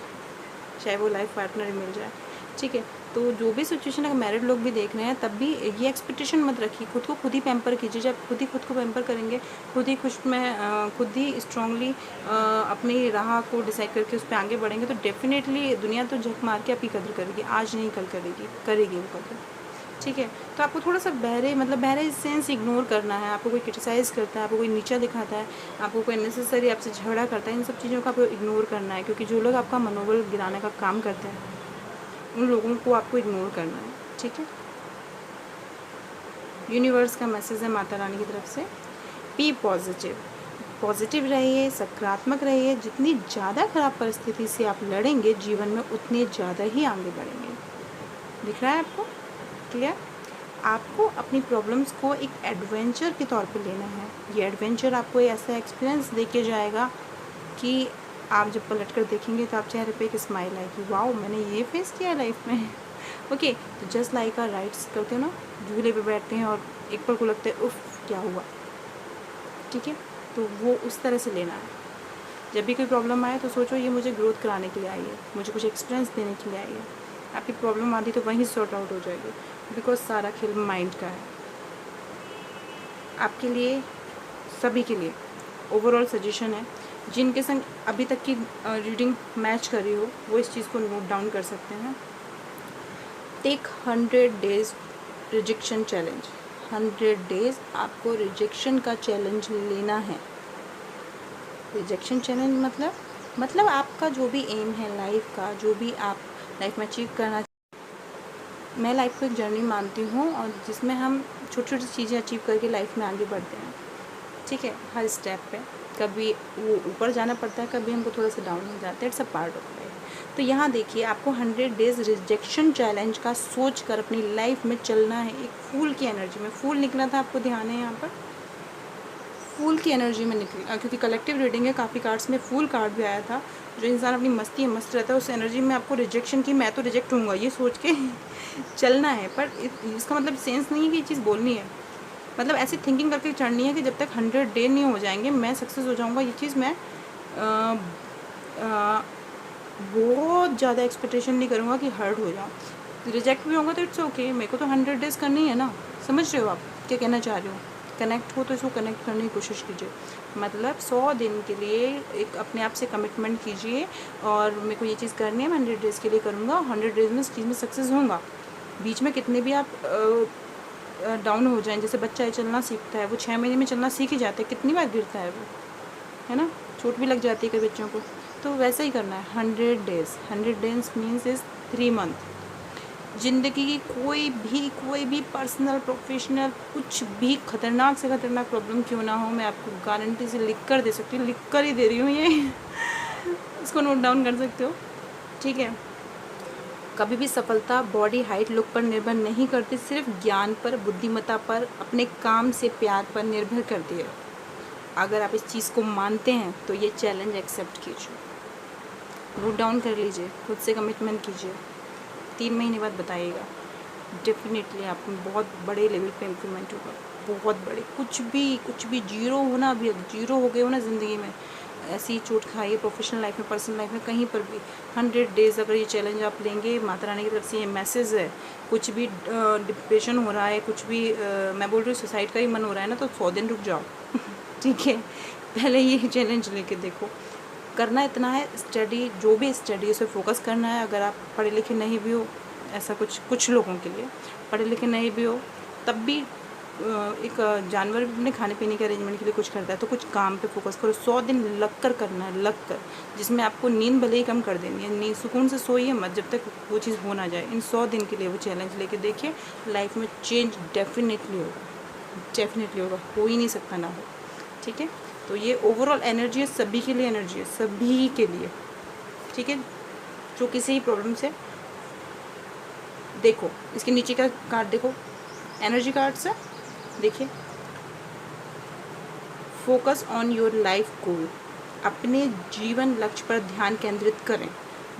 चाहे वो लाइफ पार्टनर ही मिल जाए, ठीक है। तो जो भी सिचुएशन, अगर मैरिड लोग भी देख रहे हैं तब भी ये एक्सपेक्टेशन मत रखिए, खुद को खुद ही पैम्पर कीजिए। जब खुद को पैम्पर करेंगे, खुद ही स्ट्रांगली अपनी राह को डिसाइड करके उस पर आगे बढ़ेंगे, तो डेफिनेटली दुनिया तो झक मार के आपकी कदर करेगी, आज नहीं कल करेगी वो कदर, ठीक है। तो आपको थोड़ा सा बहरे सेंस इग्नोर करना है। आपको कोई क्रिटिसाइज़ करता है, आपको कोई नीचा दिखाता है, आपको कोई नेसेसरी आपसे झगड़ा करता है, इन सब चीज़ों का आपको इग्नोर करना है, क्योंकि जो लोग आपका मनोबल गिराने का काम करते हैं उन लोगों को आपको इग्नोर करना है, ठीक है। यूनिवर्स का मैसेज है माता रानी की तरफ से, बी पॉजिटिव रहिए, सकारात्मक रहिए। जितनी ज़्यादा खराब परिस्थिति से आप लड़ेंगे जीवन में, उतने ज़्यादा ही आगे बढ़ेंगे। दिख रहा है आपको क्लियर? आपको अपनी प्रॉब्लम्स को एक एडवेंचर के तौर पे लेना है। ये एडवेंचर आपको ऐसा एक्सपीरियंस दे के जाएगा कि आप जब पलट कर देखेंगे तो आप चेहरे पे एक स्माइल आएगी, वाओ मैंने ये फेस किया है लाइफ में ओके। तो जस्ट लाइक आर राइड्स करते हो ना, झूले पे बैठते हैं और एक पल को लगता है उफ क्या हुआ, ठीक है। तो वो उस तरह से लेना है। जब भी कोई प्रॉब्लम आए तो सोचो ये मुझे ग्रोथ कराने के लिए आई है, मुझे कुछ एक्सपीरियंस देने के लिए आई है। आपकी प्रॉब्लम आती तो वहीं सॉर्ट आउट हो जाएगी, बिकॉज सारा खेल माइंड का है। आपके लिए, सभी के लिए ओवरऑल सजेशन है, जिनके संग अभी तक की रीडिंग मैच कर रही हो वो इस चीज़ को नोट डाउन कर सकते हैं। Take 100 days rejection challenge. 100 days आपको रिजेक्शन का चैलेंज लेना है। रिजेक्शन चैलेंज मतलब आपका जो भी एम है लाइफ का, जो भी आप लाइफ में अचीव करना, मैं लाइफ को एक जर्नी मानती हूँ और जिसमें हम छोटी छोटी चीज़ें अचीव करके लाइफ में आगे बढ़ते हैं, ठीक है। हर स्टेप पे कभी वो ऊपर जाना पड़ता है, कभी हमको थोड़ा सा डाउन हो जाता है, it's a part of life. तो यहाँ देखिए, आपको 100 डेज़ रिजेक्शन चैलेंज का सोच कर अपनी लाइफ में चलना है। एक फूल की एनर्जी में, फूल निकला था, आपको ध्यान है यहाँ पर फूल की एनर्जी में निकली, क्योंकि कलेक्टिव रीडिंग है, काफ़ी कार्ड्स में फूल कार्ड भी आया था। जो इंसान अपनी मस्ती में मस्त रहता है, उस एनर्जी में आपको रिजेक्शन की, मैं तो रिजेक्ट होऊंगा ये सोच के चलना है। पर इसका मतलब सेंस नहीं है कि ये चीज़ बोलनी है, मतलब ऐसी थिंकिंग करके चढ़नी है कि जब तक 100 डे नहीं हो जाएंगे मैं सक्सेस हो जाऊंगा। ये चीज़ मैं बहुत ज़्यादा एक्सपेक्टेशन नहीं करूँगा कि हर्ट हो जाऊँ। रिजेक्ट भी होगा तो इट्स ओके, मेरे को तो 100 डेज़ करनी है ना। समझ रहे हो आप क्या कहना चाह रहे हो? कनेक्ट हो तो इसको कनेक्ट करने की कोशिश कीजिए। मतलब 100 दिन के लिए एक अपने आप से कमिटमेंट कीजिए और मेरे को ये चीज़ करनी है, मैं 100 डेज़ के लिए करूँगा, 100 डेज़ में इस चीज़ में सक्सेस होऊंगा। बीच में कितने भी आप डाउन हो जाएं, जैसे बच्चा है चलना सीखता है, वो 6 महीने में चलना सीख ही जाता है, कितनी बार गिरता है वो, है ना, चोट भी लग जाती है कई बच्चों को। तो वैसा ही करना है 100 days. 100 days means is 3 month. ज़िंदगी की कोई भी पर्सनल प्रोफेशनल कुछ भी खतरनाक से खतरनाक प्रॉब्लम क्यों ना हो, मैं आपको गारंटी से लिख कर दे सकती हूँ, लिख कर ही दे रही हूँ ये इसको नोट डाउन कर सकते हो, ठीक है। कभी भी सफलता बॉडी हाइट लुक पर निर्भर नहीं करती, सिर्फ ज्ञान पर, बुद्धिमत्ता पर, अपने काम से प्यार पर निर्भर करती है। अगर आप इस चीज़ को मानते हैं तो ये चैलेंज एक्सेप्ट कीजिए, नोट डाउन कर लीजिए, खुद से कमिटमेंट कीजिए, 3 महीने बाद बताइएगा। डेफिनेटली आप बहुत बड़े लेवल पे इम्प्रूवमेंट होगा, बहुत बड़े। कुछ भी जीरो होना, अभी जीरो हो गए हो ना ज़िंदगी में, ऐसी चोट खाइए प्रोफेशनल लाइफ में, पर्सनल लाइफ में, कहीं पर भी 100 डेज़ अगर ये चैलेंज आप लेंगे, माता रानी की तरफ से ये मैसेज है। कुछ भी डिप्रेशन हो रहा है, कुछ भी मैं बोल रही हूँ सुसाइड का ही मन हो रहा है ना, तो 100 दिन रुक जाओ ठीक है, पहले ये चैलेंज लेके देखो। करना इतना है, स्टडी, जो भी स्टडी उस पर फोकस करना है। अगर आप पढ़े लिखे नहीं भी हो, ऐसा कुछ लोगों के लिए पढ़े लिखे नहीं भी हो, तब भी एक जानवर भी अपने खाने पीने के अरेंजमेंट के लिए कुछ करता है, तो कुछ काम पे फोकस करो। 100 दिन लग कर करना है, लग कर, जिसमें आपको नींद भले ही कम कर देनी है, नींद सुकून से सोइए मत जब तक वो चीज़ हो ना जाए। इन 100 दिन के लिए वो चैलेंज लेके देखिए, लाइफ में चेंज डेफिनेटली होगा, हो ही नहीं सकता ना हो, ठीक है। तो ये ओवरऑल एनर्जी है, सभी के लिए एनर्जी है, सभी के लिए, ठीक है। जो किसी ही प्रॉब्लम से, देखो इसके नीचे का कार्ड देखो, एनर्जी कार्ड से देखिए, focus on your life goal, अपने जीवन लक्ष्य पर ध्यान केंद्रित करें।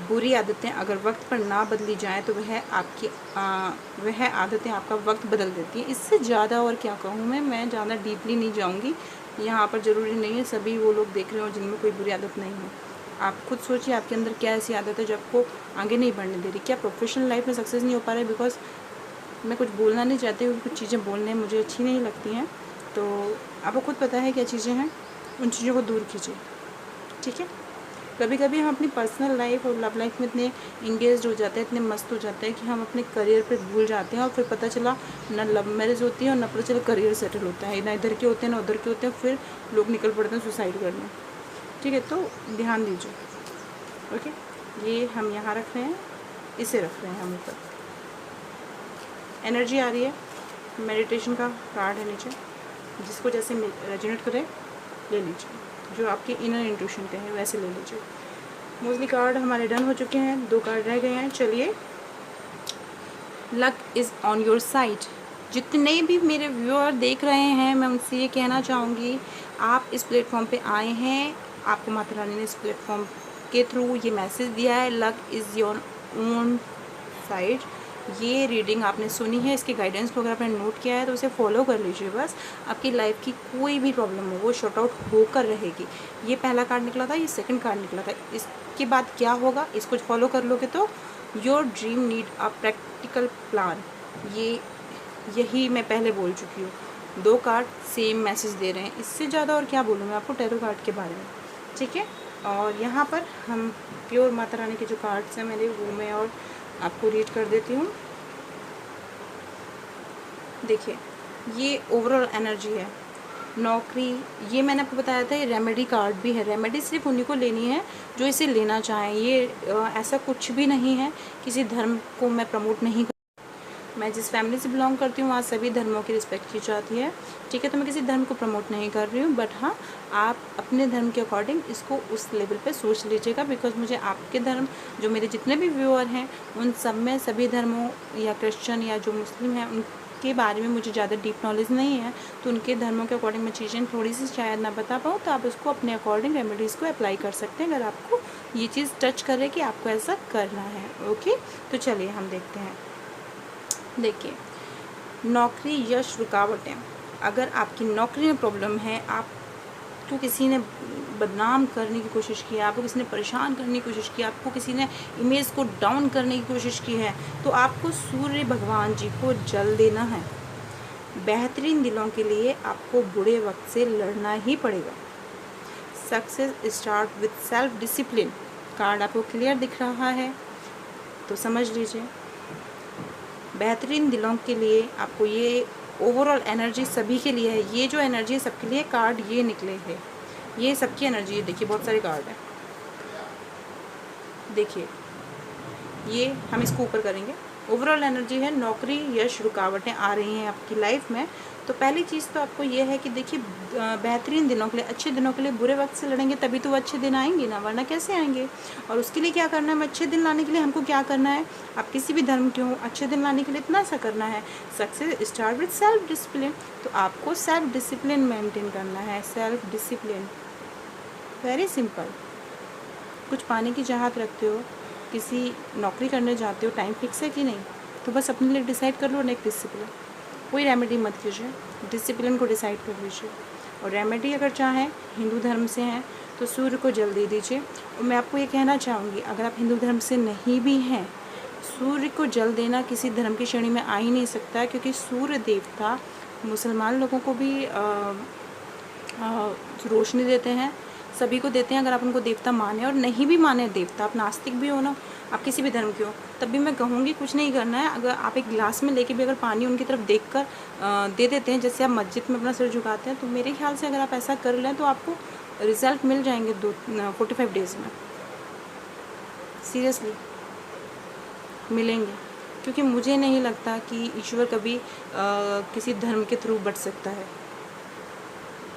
बुरी आदतें अगर वक्त पर ना बदली जाएं तो वह आदतें आपका वक्त बदल देती हैं। इससे ज़्यादा और क्या कहूँ मैं ज़्यादा डीपली नहीं जाऊँगी। यहाँ पर ज़रूरी नहीं है सभी वो लोग देख रहे हो जिनमें कोई बुरी आदत नहीं है। आप खुद सोचिए आपके अंदर क्या ऐसी आदत है जो आपको आगे नहीं बढ़ने दे रही। क्या प्रोफेशनल लाइफ में सक्सेस नहीं हो पा रहा है? बिकॉज मैं कुछ बोलना नहीं चाहती हूँ, कुछ चीज़ें बोलने मुझे अच्छी नहीं लगती हैं, तो आपको खुद पता है क्या चीज़ें हैं, उन चीज़ों को दूर कीजिए, ठीक है। कभी कभी हम अपनी पर्सनल लाइफ और लव लाइफ में इतने इंगेज हो जाते हैं, इतने मस्त हो जाते हैं कि हम अपने करियर पे भूल जाते हैं, और फिर पता चला ना लव मैरिज होती है और ना पता चला करियर सेटल होता है, ना इधर के होते हैं ना उधर के होते हैं, फिर लोग निकल पड़ते हैं सुसाइड करने, ठीक है। तो ध्यान दीजिए, ओके। ये हम यहाँ रख रहे हैं, इसे रख रहे हैं हम ऊपर। एनर्जी आ रही है, मेडिटेशन का कार्ड है नीचे, जिसको जैसे रेजोनेट करे ले लीजिए, जो आपके इनर इंट्यूशन पे है वैसे ले लीजिए। मोस्टली कार्ड हमारे डन हो चुके हैं, 2 कार्ड रह गए हैं। चलिए, luck is on your side. जितने भी मेरे व्यूअर देख रहे हैं, मैं उनसे ये कहना चाहूँगी, आप इस प्लेटफॉर्म पे आए हैं, आपको माता रानी ने इस प्लेटफॉर्म के थ्रू ये मैसेज दिया है, luck is your own side. ये रीडिंग आपने सुनी है, इसके गाइडेंस को अगर आपने नोट किया है तो उसे फॉलो कर लीजिए। बस आपकी लाइफ की कोई भी प्रॉब्लम हो वो शॉर्ट आउट होकर रहेगी। ये पहला कार्ड निकला था, ये सेकंड कार्ड निकला था। इसके बाद क्या होगा, इसको फॉलो कर लोगे तो your dream need a practical plan. यही मैं पहले बोल चुकी हूँ। 2 कार्ड सेम मैसेज दे रहे हैं, इससे ज़्यादा और क्या बोलूँ मैं आपको टैरो कार्ड के बारे में, ठीक है। और यहाँ पर हम प्योर माता रानी के जो कार्ड्स हैं मेरे, वो मैं और आपको रीड कर देती हूँ। देखिए, ये ओवरऑल एनर्जी है, नौकरी, ये मैंने आपको बताया था, ये रेमेडी कार्ड भी है। रेमेडी सिर्फ उन्हीं को लेनी है जो इसे लेना चाहें। ये ऐसा कुछ भी नहीं है, किसी धर्म को मैं प्रमोट नहीं कर, मैं जिस फैमिली से बिलोंग करती हूँ वहाँ सभी धर्मों की रिस्पेक्ट की जाती है, ठीक है। तो मैं किसी धर्म को प्रमोट नहीं कर रही हूँ, बट हाँ, आप अपने धर्म के अकॉर्डिंग इसको उस लेवल पे सोच लीजिएगा। बिकॉज मुझे आपके धर्म, जो मेरे जितने भी व्यूअर हैं, उन सब में सभी धर्मों या क्रिश्चियन या जो मुस्लिम हैं उनके बारे में मुझे ज़्यादा डीप नॉलेज नहीं है, तो उनके धर्मों के अकॉर्डिंग मैं चीज़ें थोड़ी सी शायद ना बता पाऊँ, तो आप उसको अपने अकॉर्डिंग रेमेडीज़ को अप्लाई कर सकते हैं अगर आपको ये चीज़ टच करे कि आपको ऐसा करना है। ओके, तो चलिए हम देखते हैं। देखिए, नौकरी, यश, रुकावटें। अगर आपकी नौकरी में प्रॉब्लम है, आपको किसी ने बदनाम करने की कोशिश की है, आपको किसी ने परेशान करने की कोशिश की, आपको किसी ने इमेज को डाउन करने की कोशिश की है, तो आपको सूर्य भगवान जी को जल देना है। बेहतरीन दिनों के लिए आपको बुरे वक्त से लड़ना ही पड़ेगा। Success start with self discipline. Card आपको क्लियर दिख रहा है तो समझ लीजिए। बेहतरीन दिनों के लिए आपको ये ओवरऑल एनर्जी सभी के लिए है। ये जो एनर्जी है सबके लिए, कार्ड ये निकले हैं, ये सबकी एनर्जी है। देखिए बहुत सारे कार्ड हैं, देखिए ये हम इसको ऊपर करेंगे। ओवरऑल एनर्जी है, नौकरी, यश, रुकावटें आ रही हैं आपकी लाइफ में। तो पहली चीज़ तो आपको ये है कि देखिए, बेहतरीन दिनों के लिए, अच्छे दिनों के लिए बुरे वक्त से लड़ेंगे तभी तो वो अच्छे दिन आएंगे ना, वरना कैसे आएंगे। और उसके लिए क्या करना है, अच्छे दिन लाने के लिए हमको क्या करना है, आप किसी भी धर्म के हो, अच्छे दिन लाने के लिए इतना सा करना है, success start with self discipline. तो आपको सेल्फ डिसिप्लिन मेंटेन करना है, सेल्फ डिसिप्लिन, वेरी सिंपल। कुछ पाने की चाहत रखते हो, किसी नौकरी करने जाते हो, टाइम फिक्स है कि नहीं, तो बस अपने लिए डिसाइड कर लो नेक्स्ट डिसिप्लिन। कोई रेमेडी मत कीजिए, डिसिप्लिन को डिसाइड कर लीजिए। और रेमेडी अगर चाहें, हिंदू धर्म से हैं तो सूर्य को जल दे दीजिए। और मैं आपको ये कहना चाहूँगी, अगर आप हिंदू धर्म से नहीं भी हैं, सूर्य को जल देना किसी धर्म की श्रेणी में आ ही नहीं सकता, क्योंकि सूर्य देवता मुसलमान लोगों को भी रोशनी देते हैं, सभी को देते हैं। अगर आप उनको देवता माने और नहीं भी माने देवता, आप नास्तिक भी हो ना, आप किसी भी धर्म के हो, तब भी मैं कहूँगी कुछ नहीं करना है। अगर आप एक गिलास में लेके भी अगर पानी उनकी तरफ देखकर दे देते हैं, जैसे आप मस्जिद में अपना सिर झुकाते हैं, तो मेरे ख्याल से अगर आप ऐसा कर लें तो आपको रिज़ल्ट मिल जाएंगे 45 डेज़ में, सीरियसली मिलेंगे। क्योंकि मुझे नहीं लगता कि ईश्वर कभी किसी धर्म के थ्रू बढ़ सकता है,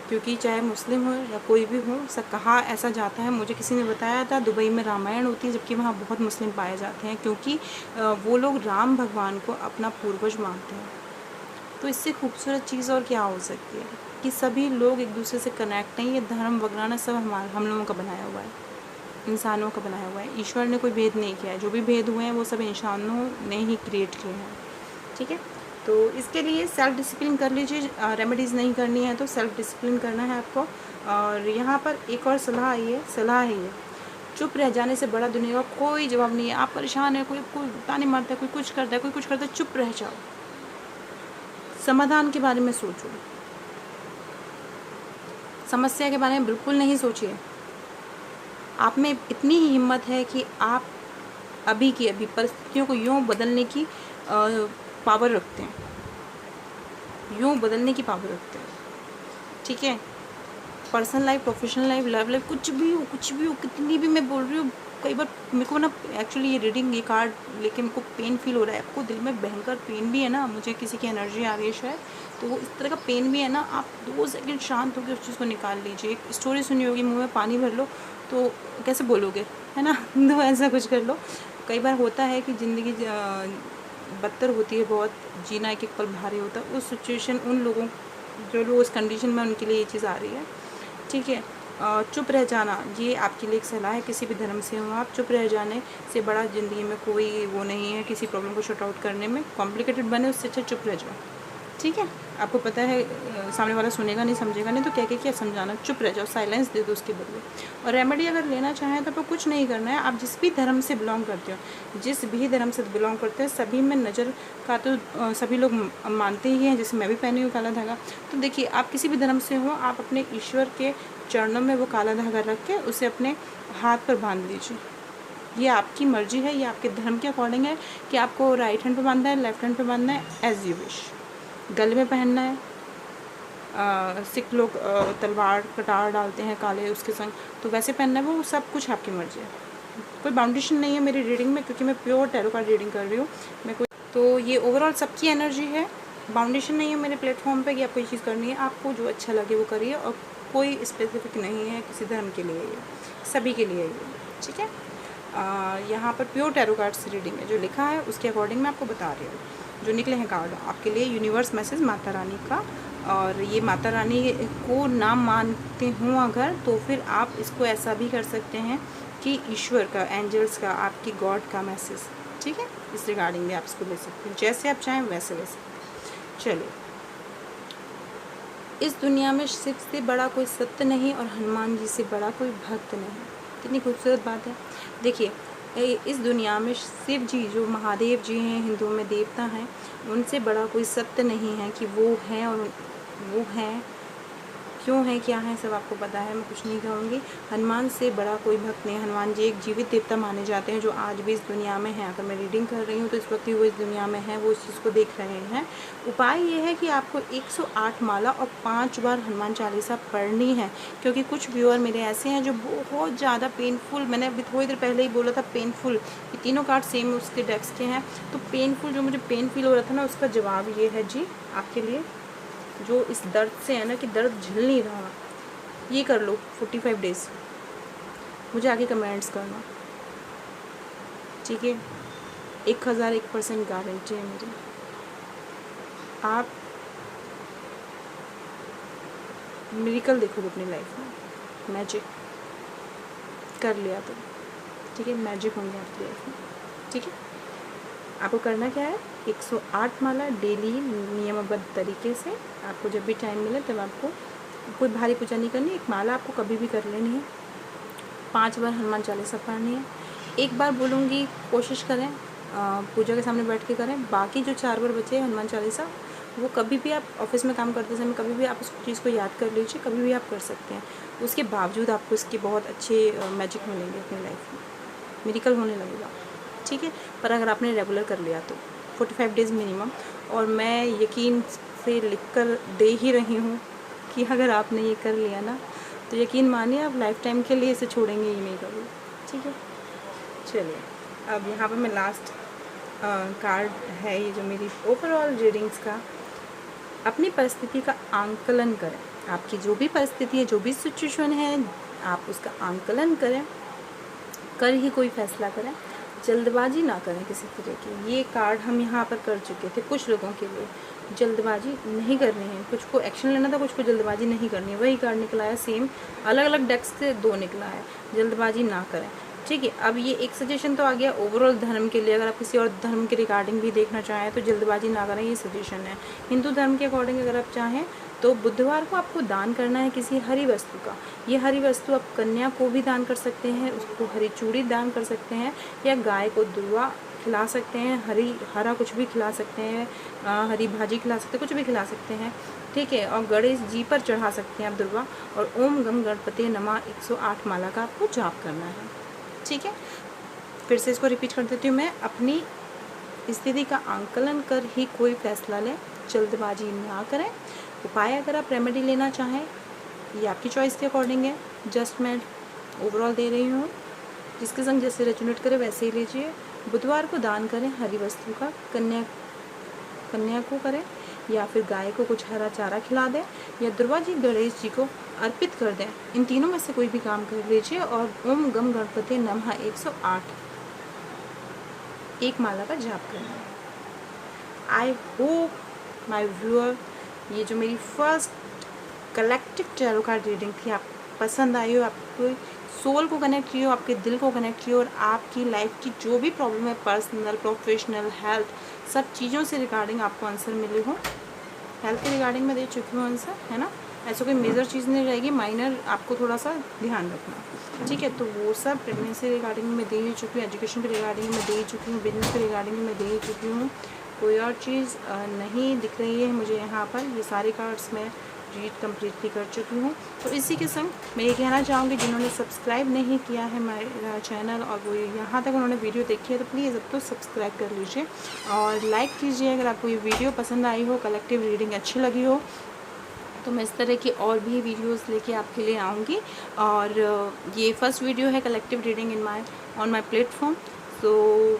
क्योंकि चाहे मुस्लिम हो या कोई भी हो, सब कहा ऐसा जाता है। मुझे किसी ने बताया था दुबई में रामायण होती है, जबकि वहाँ बहुत मुस्लिम पाए जाते हैं, क्योंकि वो लोग राम भगवान को अपना पूर्वज मानते हैं। तो इससे खूबसूरत चीज़ और क्या हो सकती है कि सभी लोग एक दूसरे से कनेक्ट हैं। ये धर्म वगैरह सब हम लोगों का बनाया हुआ है, इंसानों का बनाया हुआ है। ईश्वर ने कोई भेद नहीं किया है, जो भी भेद हुए हैं वो सब इंसानों ने ही क्रिएट किए हैं, ठीक है। तो इसके लिए सेल्फ डिसिप्लिन कर लीजिए। रेमेडीज़ नहीं करनी है तो सेल्फ डिसिप्लिन करना है आपको। और यहाँ पर एक और सलाह आई है, सलाह है ये, चुप रह जाने से बड़ा दुनिया का कोई जवाब नहीं है। आप परेशान है, कोई ताने मारता है, कोई कुछ करता है, कोई कुछ करता है, चुप रह जाओ, समाधान के बारे में सोचो, समस्या के बारे में बिल्कुल नहीं सोचिए। आप में इतनी ही हिम्मत है कि आप अभी की अभी परिस्थितियों को यूँ बदलने की पावर रखते हैं, यूँ बदलने की पावर रखते हैं, ठीक है। Personal life, professional life, love life, कुछ भी हो, कुछ भी हो, कितनी भी मैं बोल रही हूँ, कई बार मेरे को ना एक्चुअली ये रीडिंग, ये कार्ड लेके मेरे को पेन फील हो रहा है। आपको दिल में भयंकर पेन भी है ना, मुझे किसी की एनर्जी आ रही है शायद, तो वो इस तरह का पेन भी है ना, आप 2 सेकंड शांत होकर उस चीज़ को निकाल लीजिए। एक स्टोरी सुनी होगी, मुँह में पानी भर लो तो कैसे बोलोगे, है ना तो ऐसा कुछ कर लो। कई बार होता है कि ज़िंदगी बदतर होती है बहुत, जीना एक एक पल भारी होता है। उस सिचुएशन, उन लोगों, जो लोग उस कंडीशन में, उनके लिए ये चीज़ आ रही है, ठीक है। चुप रह जाना, ये आपके लिए एक सलाह है। किसी भी धर्म से हो आप, चुप रह जाने से बड़ा ज़िंदगी में कोई वो नहीं है। किसी प्रॉब्लम को शॉर्ट आउट करने में कॉम्प्लिकेटेड बने, उससे अच्छा चुप रह जाओ, ठीक है। आपको पता है सामने वाला सुनेगा नहीं, समझेगा नहीं, तो क्या क्या समझाना, चुप रह जाओ, साइलेंस दे दो उसके बदले। और रेमेडी अगर लेना चाहें तो आपको कुछ नहीं करना है। आप जिस भी धर्म से बिलोंग करते हो, जिस भी धर्म से बिलोंग करते हैं, सभी में नज़र का तो सभी लोग मानते ही हैं, जैसे मैं भी पहनी हूँ काला धागा। तो देखिए, आप किसी भी धर्म से हो, आप अपने ईश्वर के चरणों में वो काला धागा रख के उसे अपने हाथ पर बांध लीजिए। ये आपकी मर्जी है, ये आपके धर्म के अकॉर्डिंग है कि आपको राइट हैंड पे बांधना है, लेफ्ट हैंड पे बांधना है, एज यू विश। गले में पहनना है, सिख लोग तलवार कटार डालते हैं काले उसके संग, तो वैसे पहनना है वो सब कुछ आपकी मर्ज़ी है। कोई बाउंडेशन नहीं है मेरी रीडिंग में, क्योंकि मैं प्योर टैरो कार्ड रीडिंग कर रही हूँ। मैं कोई तो ये ओवरऑल सबकी एनर्जी है, बाउंडेशन नहीं है मेरे प्लेटफॉर्म पे कि आपको ये चीज़ करनी है। आपको जो अच्छा लगे वो करिए, और कोई स्पेसिफिक नहीं है किसी धर्म के लिए, ये सभी के लिए ये, ठीक है। यहाँ पर प्योर टैरो कार्ड्स रीडिंग है, जो लिखा है उसके अकॉर्डिंग मैं आपको बता रही हूँ। जो निकले हैं कार्ड आपके लिए यूनिवर्स मैसेज माता रानी का, और ये माता रानी को नाम मानते हों अगर, तो फिर आप इसको ऐसा भी कर सकते हैं कि ईश्वर का, एंजल्स का, आपकी गॉड का मैसेज, ठीक है। इस रिगार्डिंग भी आप इसको ले सकते हैं, जैसे आप चाहें वैसे ले सकते हैं। चलिए, इस दुनिया में शिव से बड़ा कोई सत्य नहीं और हनुमान जी से बड़ा कोई भक्त नहीं। कितनी खूबसूरत बात है। देखिए, इस दुनिया में शिव जी जो महादेव जी हैं, हिंदुओं में देवता हैं, उनसे बड़ा कोई सत्य नहीं है कि वो हैं, और वो हैं क्यों है, क्या है, सब आपको पता है, मैं कुछ नहीं कहूँगी। हनुमान से बड़ा कोई भक्त नहीं। हनुमान जी एक जीवित देवता माने जाते हैं, जो आज भी इस दुनिया में हैं। अगर मैं रीडिंग कर रही हूँ तो इस वक्त भी वो इस दुनिया में है, वो इस चीज़ को देख रहे हैं। उपाय ये है कि आपको 108 माला और 5 बार हनुमान चालीसा पढ़नी है, क्योंकि कुछ व्यूअर मेरे ऐसे हैं जो बहुत ज़्यादा पेनफुल, मैंने अभी थोड़ी देर पहले ही बोला था पेनफुल, ये तीनों कार्ड सेम उसके डेस्क के हैं। तो पेनफुल, जो मुझे पेन फील हो रहा था ना, उसका जवाब ये है जी आपके लिए, जो इस दर्द से है ना कि दर्द झेल नहीं रहा, ये कर लो 45 डेज़, मुझे आगे कमेंट्स करना, ठीक है। 1001% गारंटी है मेरी। आप मिरेकल देखोगे अपनी लाइफ में, मैजिक कर लिया तो, ठीक है, मैजिक होंगे आपकी लाइफ में, ठीक है। आपको करना क्या है, 108 माला डेली नियमबद्ध तरीके से, आपको जब भी टाइम मिले तब आपको कोई भारी पूजा नहीं करनी, एक माला आपको कभी भी कर लेनी है। 5 बार हनुमान चालीसा पढ़नी है। एक बार बोलूँगी, कोशिश करें पूजा के सामने बैठ के करें। बाकी जो 4 बार बचे हनुमान चालीसा, वो कभी भी आप ऑफिस में काम करते समय कभी भी आप उस चीज़ को याद कर लीजिए, कभी भी आप कर सकते हैं। उसके बावजूद आपको इसके बहुत अच्छे मैजिक मिलेंगे अपनी लाइफ में, मिरेकल होने लगेगा, ठीक है। पर अगर आपने रेगुलर कर लिया तो 45 डेज़ मिनिमम। और मैं यकीन से लिख कर दे ही रही हूँ कि अगर आपने ये कर लिया ना, तो यकीन मानिए आप लाइफ टाइम के लिए इसे छोड़ेंगे ही नहीं कभी, ठीक है। चलिए, अब यहाँ पर मैं लास्ट कार्ड है ये जो मेरी ओवरऑल रीडिंग्स का, अपनी परिस्थिति का आंकलन करें। आपकी जो भी परिस्थिति है, जो भी सिचुएशन है, आप उसका आंकलन करें, कर ही कोई फैसला करें, जल्दबाजी ना करें किसी तरह की। ये कार्ड हम यहाँ पर कर चुके थे कुछ लोगों के लिए, जल्दबाजी नहीं करनी है, कुछ को एक्शन लेना था, कुछ को जल्दबाजी नहीं करनी है। वही कार्ड निकला है सेम, अलग अलग डेस्क से 2 निकला है, जल्दबाजी ना करें, ठीक है। अब ये एक सजेशन तो आ गया ओवरऑल धर्म के लिए, अगर आप किसी और धर्म के रिगार्डिंग भी देखना चाहें तो जल्दबाजी ना करें, ये सजेशन है। हिंदू धर्म के अकॉर्डिंग अगर आप चाहें तो बुधवार को आपको दान करना है किसी हरी वस्तु का। ये हरी वस्तु आप कन्या को भी दान कर सकते हैं, उसको हरी चूड़ी दान कर सकते हैं, या गाय को दुर्वा खिला सकते हैं, हरा कुछ भी खिला सकते हैं, हरी भाजी खिला सकते हैं, कुछ भी खिला सकते हैं, ठीक है। और गणेश जी पर चढ़ा सकते हैं आप दुर्वा, और ओम गम गणपति नमः 108 माला का आपको जाप करना है, ठीक है। फिर से इसको रिपीट कर देती हूँ मैं, अपनी स्थिति का आंकलन कर ही कोई फैसला लें, जल्दबाजी ना करें। उपाय अगर आप रेमेडी लेना चाहें, ये आपकी चॉइस के अकॉर्डिंग है, जस्ट मैं ओवरऑल दे रही हूँ, जिसके संग जैसे रेजोनेट करे वैसे ही लीजिए। बुधवार को दान करें हरी वस्तु का, कन्या को करें, या फिर गाय को कुछ हरा चारा खिला दें, या दुर्वा जी गणेश जी को अर्पित कर दें। इन तीनों में से कोई भी काम कर लीजिए, और ओम गम गणपति नमः 108 एक माला का जाप करना है। आई होप माई व्यूअर, ये जो मेरी first collective tarot card reading थी आपको पसंद आई हो, आपको सोल को कनेक्ट की हो, आपके दिल को कनेक्ट की हो, और आपकी लाइफ की जो भी प्रॉब्लम है, पर्सनल, प्रोफेशनल, हेल्थ, सब चीज़ों से रिगार्डिंग आपको आंसर मिले हो। हेल्थ के रिगार्डिंग में दे चुकी हूँ आंसर, है ना। ऐसा कोई मेजर चीज़ नहीं रहेगी, माइनर आपको थोड़ा सा ध्यान रखना, ठीक है। तो वो सब प्रेगनेंसी रिगार्डिंग में दे ही चुकी हूँ, एजुकेशन के रिगार्डिंग में दे ही चुकी हूँ, बिजनेस के रिगार्डिंग में दे ही चुकी हूँ। कोई और चीज़ नहीं दिख रही है मुझे यहाँ पर, ये सारे कार्ड्स मैं रीड कम्प्लीटली कर चुकी हूँ। तो इसी के संग मैं ये कहना चाहूँगी, जिन्होंने सब्सक्राइब नहीं किया है मेरा चैनल और वो यहाँ तक उन्होंने वीडियो देखी है, तो प्लीज़ अब तो सब्सक्राइब कर लीजिए और लाइक कीजिए अगर आपको ये वीडियो पसंद आई हो, कलेक्टिव रीडिंग अच्छी लगी हो। तो मैं इस तरह की और भी वीडियोस लेके आपके लिए आऊँगी। और ये फर्स्ट वीडियो है collective reading in my on my platform. तो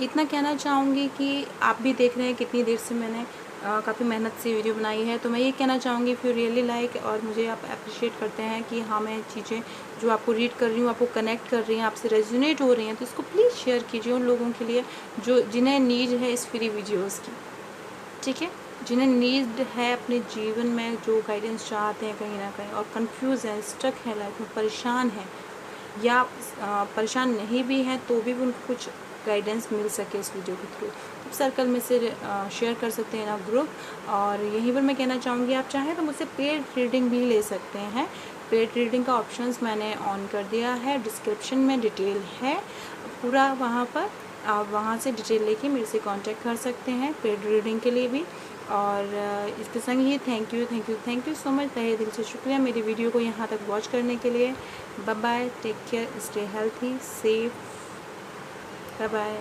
इतना कहना चाहूँगी कि आप भी देख रहे हैं कितनी देर से मैंने काफ़ी मेहनत से वीडियो बनाई है। तो मैं ये कहना चाहूँगी, इफ़ यू रियली लाइक, और मुझे आप अप्रिशिएट करते हैं कि हाँ, मैं चीज़ें जो आपको रीड कर रही हूँ आपको कनेक्ट कर रही हैं, आपसे रेजोनेट हो रही हैं, तो इसको प्लीज़ शेयर कीजिए उन लोगों के लिए जिन्हें नीड है इस फ्री वीडियोज़ की। ठीक है, जिन्हें नीड है अपने जीवन में, जो गाइडेंस चाहते हैं कहीं ना कहीं और कंफ्यूज हैं, स्टक हैं लाइफ में, परेशान हैं, या परेशान नहीं भी हैं तो भी उनको कुछ गाइडेंस मिल सके इस वीडियो के थ्रू, तो सर्कल में से शेयर कर सकते हैं ना ग्रुप। और यहीं पर मैं कहना चाहूँगी, आप चाहें तो मुझसे पेड रीडिंग भी ले सकते हैं। पेड रीडिंग का ऑप्शंस मैंने ऑन कर दिया है, डिस्क्रिप्शन में डिटेल है पूरा, वहाँ पर आप वहाँ से डिटेल लेके मेरे से कांटेक्ट कर सकते हैं पेड रीडिंग के लिए भी। और इसके संग ही थैंक यू सो मच, तहे दिल से शुक्रिया मेरी वीडियो को यहाँ तक वॉच करने के लिए। Bye bye, take care, stay healthy, safe, bye bye,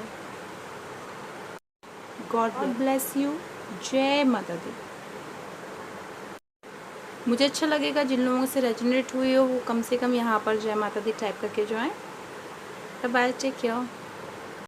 God bless you, जय माता दी। मुझे अच्छा लगेगा जिन लोगों से रेजोनेट हुई हो वो कम से कम यहाँ पर जय माता दी टाइप करके जो है। Bye bye, take care.